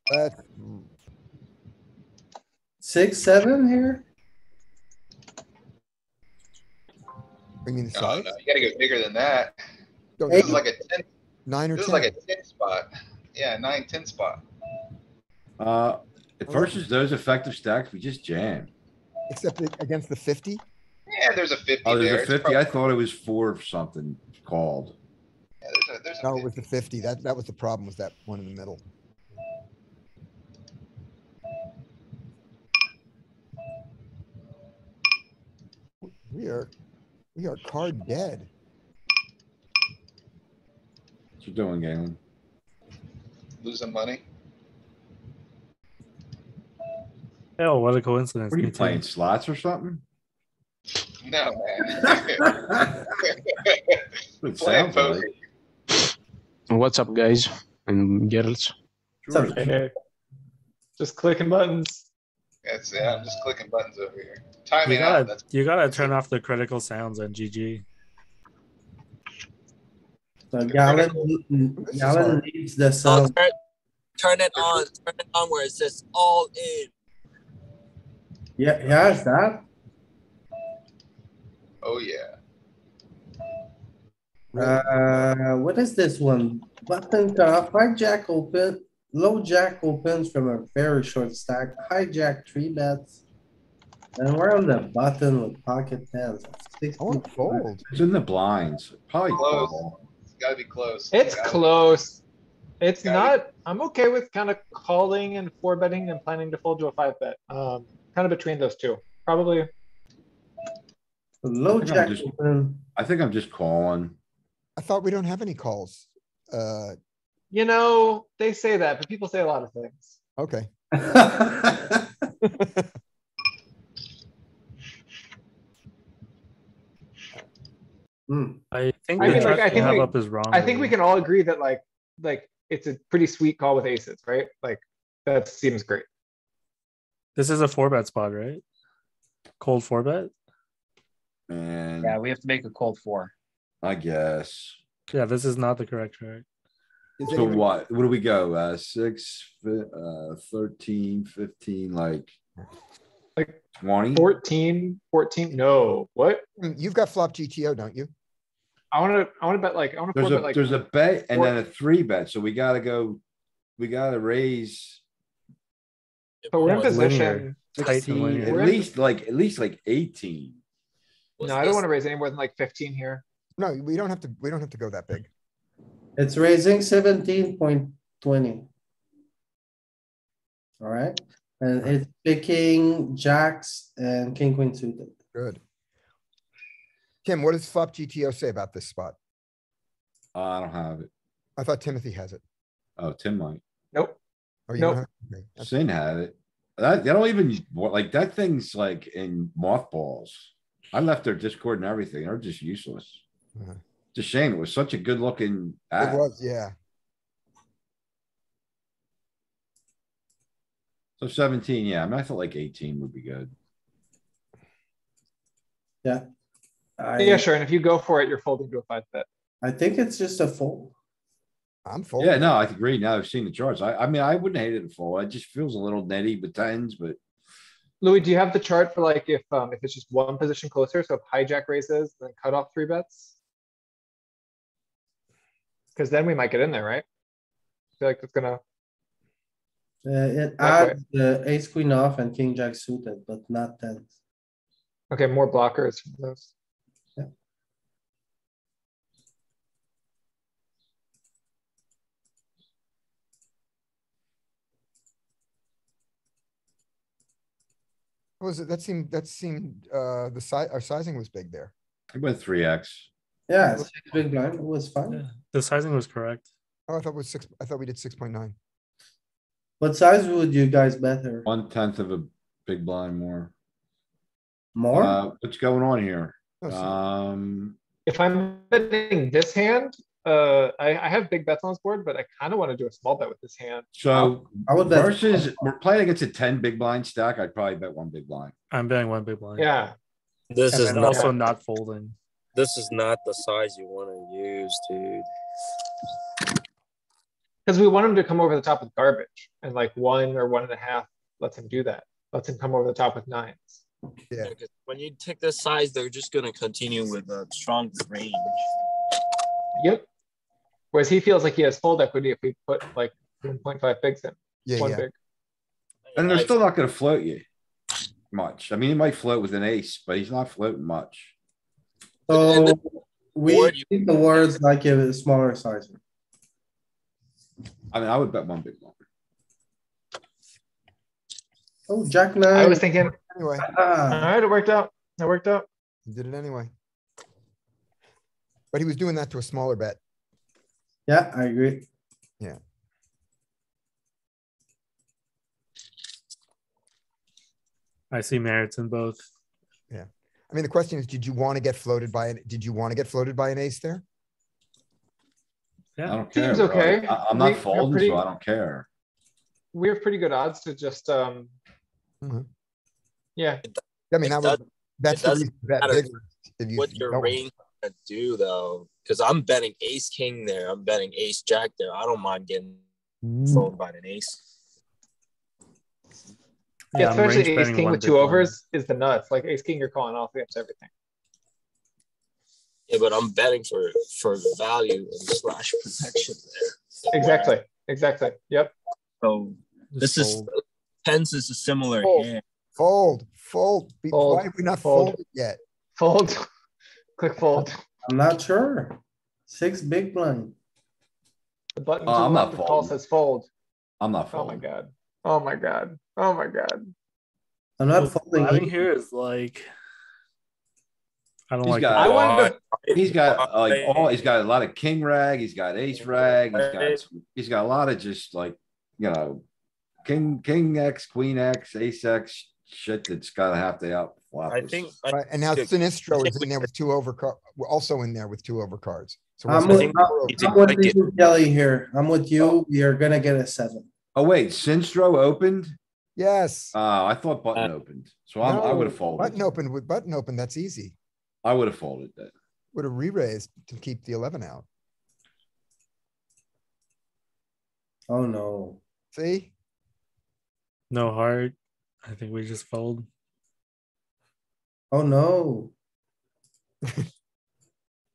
But 6, 7 here? bringing the No, size, no, you gotta go bigger than that. Go This is to like a 10, 9 or this is 10. like a 10 spot. Yeah, 9, 10 spot. Versus those effective stacks, we just jam. Except against the 50? Yeah, there's a 50 Oh, there. there's a It's 50. I probably- thought it was 4 something called. Yeah, there's a No, 50. it was the 50. That was the problem, was that one in the middle. We are card dead. What you doing, Galen? Losing money. Oh, what a coincidence. What are you Me too. playing, slots or something? No, man. It Playing sounds poker. like. What's up, guys and girls? What's up? Hey, just clicking buttons. That's yeah, I'm just clicking buttons over here. Timing You out. gotta, That's you gotta turn off the critical sounds on GG. So Galen needs the So sound. turn it on. Turn it on where it says all in. Yeah, he has that. oh yeah. What is this one? Button cutoff, hijack open, low jack opens from a very short stack, hijack 3 bets. And we're on the button with pocket tens. I want to fold. It's in the blinds. Probably Close. call. It's gotta be close. It's Gotta be- close. It's Gotta not, I'm okay with kind of calling and 4-betting and planning to fold to a 5-bet. Kind of between those two. Probably, Low I think I'm jack just- open. I think I'm just calling. I thought we don't have any calls. you know, they say that, but people say a lot of things. Okay. Hmm. I think I the mean, like, chart I you think have we- up is wrong. I think we though. can all agree that like it's a pretty sweet call with aces, right? Like, that seems great. This is a 4-bet spot, right? Cold 4-bet? And Yeah, we have to make a cold 4. I guess. Yeah, this is not the correct chart. Is So anybody- what? What do we go? 6, 13, 15, like Like 20? 14, no, what? You've got flop GTO, don't you? I wanna bet like, I wanna There's 4-bet like, a bet and four- then a 3 bet. So we gotta raise but we're in No, it's linear. position. Tight and 16, linear. at We're in- least like 18. No, I don't wanna raise any more than like 15 here. No, we don't have to go that big. It's raising 17.20. Alright, and it's picking jacks and king, queen suited. Good. Tim, what does flop GTO say about this spot? I don't have it. I thought Timothy has it. Oh, Tim might. Nope. Oh, you don't Nope. have? Okay, that's- Sin had it. That, they don't even, like, that thing's like in mothballs. I left their Discord and everything. They're just useless. Uh-huh. It's a shame. It was such a good looking It app. was, yeah. So 17, yeah. I mean, I thought like 18 would be good. Yeah. Yeah, sure, and if you go for it, you're folding to a 5-bet. I think it's just a fold. I'm full. Yeah, no, I agree. Now I've seen the charts. I mean, I wouldn't hate it to fall. It just feels a little netty with tens, but Louis, do you have the chart for like if it's just one position closer, so if hijack raises, then cut off 3 bets? Cause then we might get in there, right? I feel like it's gonna, It That way. adds the ace queen off and king jack suited, but not tens. okay, more blockers from those. What was it? That seemed, the size, our sizing was big there. I went 3x. Yeah, 6 big blind was fine. Yeah, the sizing was correct. Oh, I thought it was 6, I thought we did 6.9. What size would you guys bet her? 1/10 of a big blind more. More? What's going on here? Oh, so- If I'm betting this hand, I have big bets on this board, but I kinda wanna do a small bet with this hand. So I would bet. versus, we're playing against a 10 big blind stack. I'd probably bet 1 big blind. I'm betting 1 big blind. Yeah, This And is then not. also not folding. This is not the size you want to use, dude. cause we want him to come over the top with garbage and like 1 or 1.5 lets him do that. Lets him come over the top with 9s. Yeah. Because when you take this size, they're just gonna continue with a strong range. Yep. Whereas he feels like he has fold equity if we put like 1.5 bigs in, Yeah, one yeah. big. And they're I- still not gonna float you much. I mean, he might float with an ace, but he's not floating much. So we board, you- need the words like a smaller size. I mean, I would bet one big one. Oh, Jack I nine. was thinking, Anyway, Ah, alright, it worked out. It worked out. he did it anyway. But he was doing that to a smaller bet. yeah, I agree. I see merits in both. I mean, the question is, did you want to get floated by an ace there? I Yeah. don't care. Seems bro. okay. I'm We not have folding, pretty- so I don't care. We have pretty good odds to just, Mhm. yeah, I mean, It that's the doesn't reason to bet matter bigger. If you what your don't. range gonna do though, because I'm betting ace king there. I'm betting ace jack there. I don't mind getting phoned by an ace. yeah, I'm especially range ace betting king one with big two blind. overs is the nuts. Like ace king, you're calling off against everything. Yeah, but I'm betting for value and slash protection there. Exactly. Yep. So Just this is fold. tens is a similar Fold. hand. Fold. Fold, Why have we not fold. folded yet? Fold. Click fold. I'm not sure. 6 big blind. The button to Oh, the I'm not left of call folding. says fold. I'm not Oh my folding. god. Oh my god. Oh my god. I'm not What's folding flatting here. here is like, I don't He's like. got- I the- wanted to, He's got like he's got a lot of king rag, he's got ace rag, he's got a lot of just like, king X, queen X, ace X shit that's gotta have to out flop. I think. Right, and now think- Sinistro I is think in there with two overcard, we're also in there with two overcards. So I'm we're with, think four we over. need to I'm with click it. you, Kelly here. I'm with you. We are gonna get a 7. Oh, wait, Sinstro opened? Yes. I thought button opened. So I would have No, folded. Button open with button open, that's easy. I would have folded that. Would have re-raised to keep the 11 out. Oh no. See? No heart. I think we just fold. Oh no.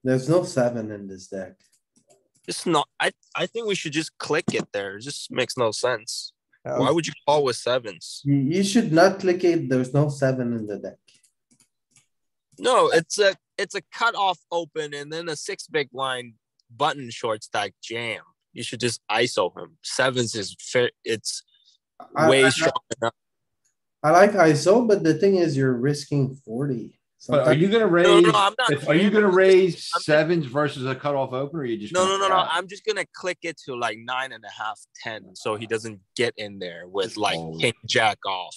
There's no 7 in this deck. It's not. I think we should just click it there. It just makes no sense. Oh, Why would you call with sevens? You should not click it. There's no 7 in the deck. No, it's a cutoff open and then a 6 big blind button short stack jam. You should just ISO him. Sevens is fair. It's way strong enough. I like ISO, but the thing is you're risking 40. But are you gonna No, raise, I'm not are you gonna jamming. raise I'm just- sevens versus a cutoff open, or are you just? No. gonna flat? I'm just gonna click it to like 9.5, 10, so he doesn't get in there with Just like fold. king jack off.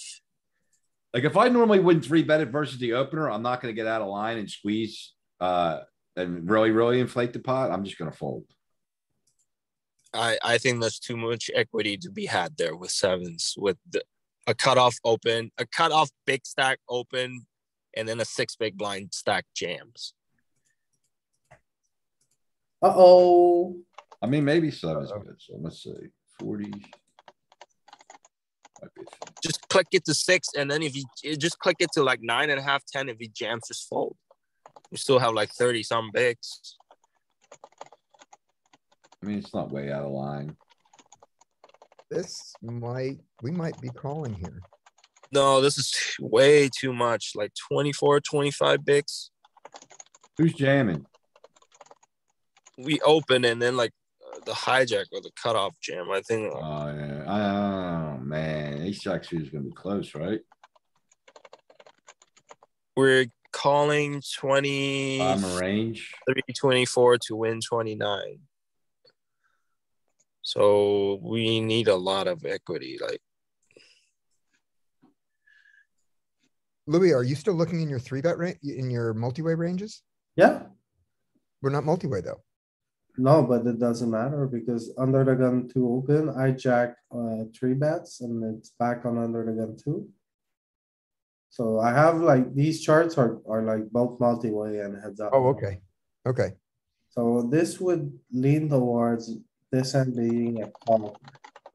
Like if I normally wouldn't three bet it versus the opener, I'm not gonna get out of line and squeeze, and really inflate the pot. I'm just gonna fold. I think there's too much equity to be had there with sevens with a cutoff open, a cutoff big stack open, and then a 6 big blind stack jams. Uh-oh. I mean, maybe sevens good. So let's see, 40. Might be a thing. Just click it to 6, and then if you just click it to like 9.5, 10, if he jams, just fold. We still have like 30 some bigs. I mean, it's not way out of line. we might be calling here. No, this is way too much. Like 24, 25 bigs. Who's jamming? We open and then like the hijack or the cutoff jam. I think Oh yeah. Oh man, ace jack suit is gonna be close, right? we're calling 23, Bottom of range. 24 to win 29. So we need a lot of equity. Like Louis, are you still looking in your three bet range, in your multi-way ranges? Yeah. We're not multi-way though. No, but it doesn't matter because under the gun 2 open, I jack 3 bets and it's back on under the gun 2. So I have like these charts are like both multi-way and heads up. Oh, okay. Okay. So this would lean towards this end being a call.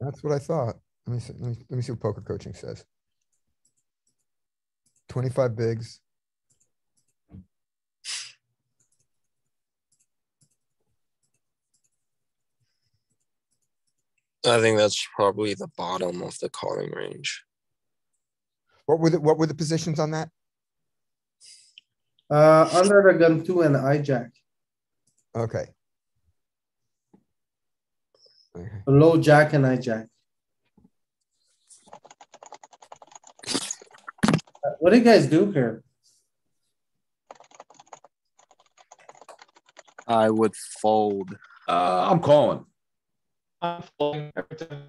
That's what I thought. Let me see what poker coaching says. 25 bigs. I think that's probably the bottom of the calling range. What were the positions on that? Under the gun two and hijack, Okay. Okay. low jack and hijack. What do you guys do here? I would fold. I'm calling. I'm folding every time.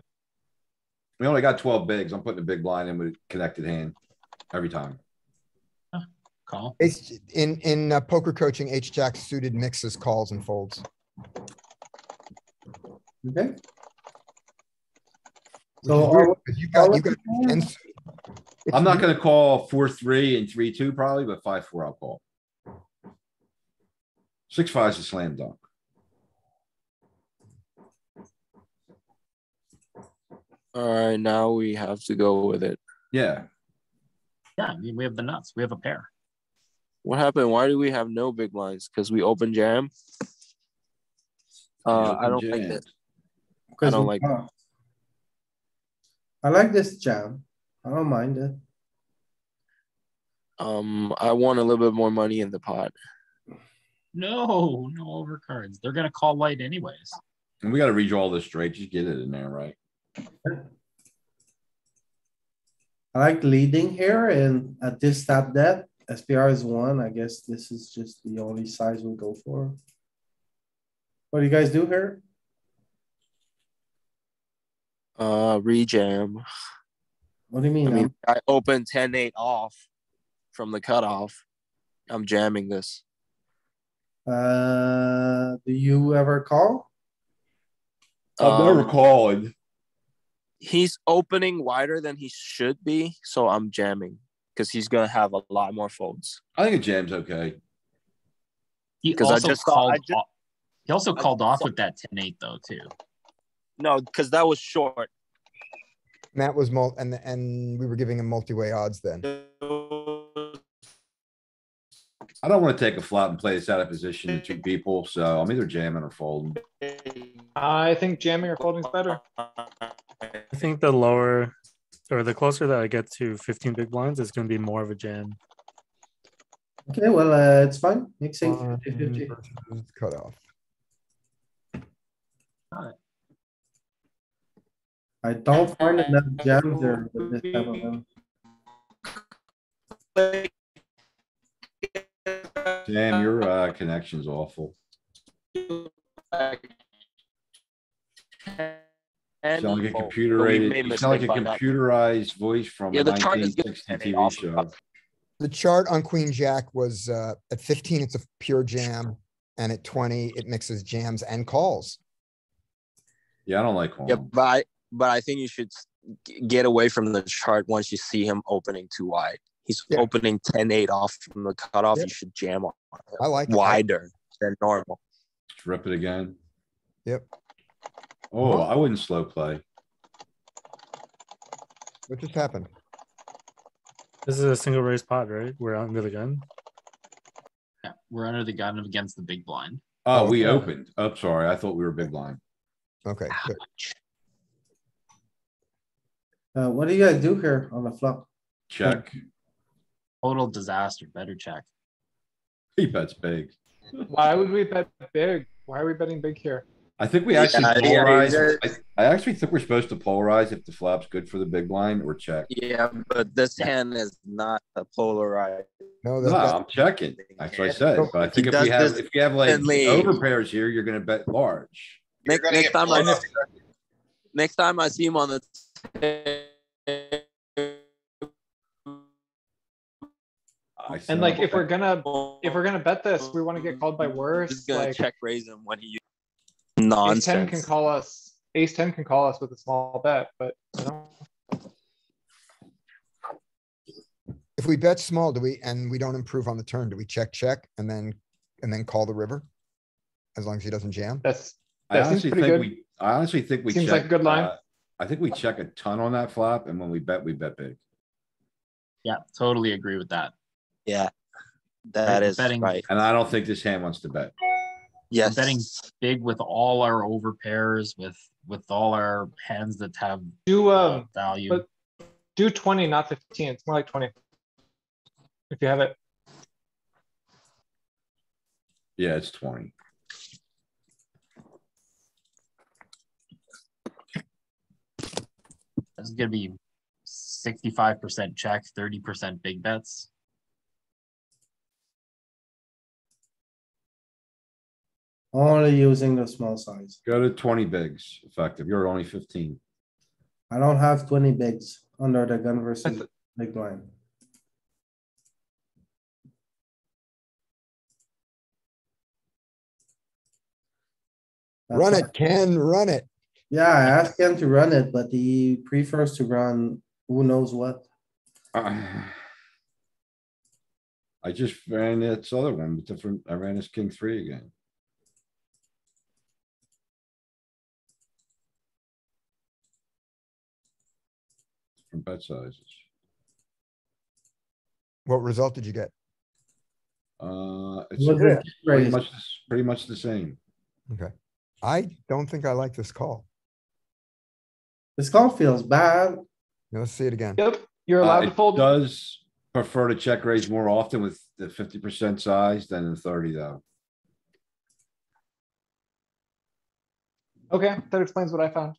We only got 12 bigs. I'm putting a big blind in with a connected hand every time. Call. In poker coaching, H-Jack suited mixes, calls and folds. Okay. Which So is weird, because you got 10 suited. I'm not going to call 4-3 and 3-2 probably, but 5-4 I'll call. 6-5 is a slam dunk. All right, now we have to go with it. Yeah. Yeah, I mean, we have the nuts. We have a pair. What happened? Why do we have no big blinds? Because we open jam. I don't like that. I don't like that. I like this jam. I don't mind it. I want a little bit more money in the pot. No overcards. They're gonna call light anyways. And we got to redraw this straight. Just get it in there, right? I like leading here and at this tap depth, SPR is 1. I guess this is just the only size we'll go for. What do you guys do here? Rejam. What do you mean? I mean, I opened 10-8 off from the cutoff. I'm jamming this. Do you ever call? I've never called. He's opening wider than he should be, so I'm jamming because he's gonna have a lot more folds. I think a jam's okay. He 'Cause I also just saw- called. I just- He also I called just off saw- with that 10-8 though too. No, because that was short. And that was and we were giving him multi-way odds then. I don't want to take a flop and play this out of position to 2 people, so I'm either jamming or folding. I think jamming or folding is better. I think the lower or the closer that I get to 15 big blinds is going to be more of a jam. Okay, well, it's fine. Mixing 50-50. Versus Cutoff. I don't find enough jams there with this type of one. Damn, your connection's awful. And Sound like a fold. computerized, We made you sound like a mistake by not- computerized voice from Yeah, a the chart is good. 1960 TV show. The chart on Queen Jack was at 15, it's a pure jam. And at 20, it mixes jams and calls. Yeah, I don't like calling. Yeah, but I think you should get away from the chart once you see him opening too wide. He's opening 10-8 off from the cutoff. You should jam on him I like it. wider than normal. Let's rip it again. Yep. Oh, I wouldn't slow play. What just happened? This is a single raise pot, right? We're under the gun. Yeah, we're under the gun against the big blind. Oh, we okay. opened. Oh, sorry. I thought we were big line. Okay, good. What do you guys do here on the flop? Check. Total disaster. Better check. He bets big. Why would we bet big? Why are we betting big here? I think we actually Yeah, polarize. yeah. I actually think we're supposed to polarize if the flop's good for the big blind or check. Yeah, but this hand is not a polarized. No, No, that's I'm checking. That's what I said. But I think He does this if you have like differently. overpairs here, you're gonna bet large. You're gonna Next get time, blown up. next time I see him on the And like, if we're gonna bet this, we want to get called by worse. Just gonna Like, check raise him when he ace 10 nonsense. can call us. Ace 10 can call us with a small bet, but you know, if we bet small, and we don't improve on the turn, do we check and then call the river? As long as he doesn't jam? I that seems honestly pretty think good. I honestly think we Seems like a good line. I think we check a ton on that flop, and when we bet big. Yeah, totally agree with that. Yeah, that is Betting- right. And I don't think this hand wants to bet. Yes, Betting big with all our over pairs, with all our hands that have Do value. but Do 20, not 15. It's more like 20. If you have it. Yeah, it's 20. This is gonna be 65% check, 30% big bets. Only using the small size. Go to 20 bigs effective. You're only 15. I don't have 20 bigs under the gun versus th- big blind. That's Run why- it, Ken, run it. Yeah, I asked him to run it, but he prefers to run who knows what. I just ran this other one, but different. I ran this king 3 again. Different bet sizes. What result did you get? It's Was it raised? pretty much the same. Okay. I don't think I like this call. This call feels bad. Let's see it again. Yep, you're allowed to It fold. does prefer to check raise more often with the 50% size than the 30 though. Okay, that explains what I found.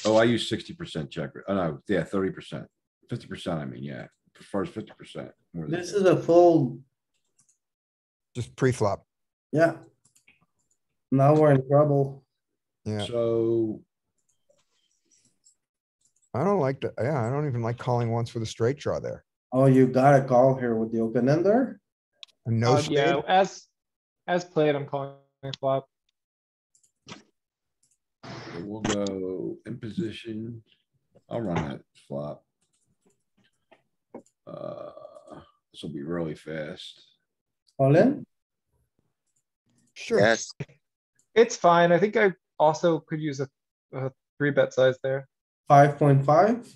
Oh, I use 60% check. Oh, no, yeah, 30%. 50%, I mean, yeah, prefers 50%. more than This is a fold. Just pre-flop. Yeah. Now we're in trouble. Yeah, So I don't like that. Yeah, I don't even like calling once with a straight draw there. Oh, you got a call here with the open ender. A no spade. Yeah, as played, I'm calling flop. we'll go in position. I'll run that flop. This will be really fast. All in? Sure. Yes. It's fine. I think I also could use a 3-bet size there. 5.5.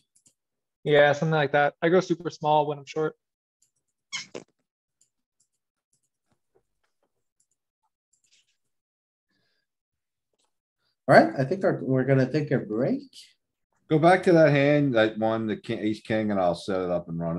Yeah, something like that. I go super small when I'm short. All right, I think we're gonna take a break. Go back to that hand, that one, the king, ace king, and I'll set it up and run it.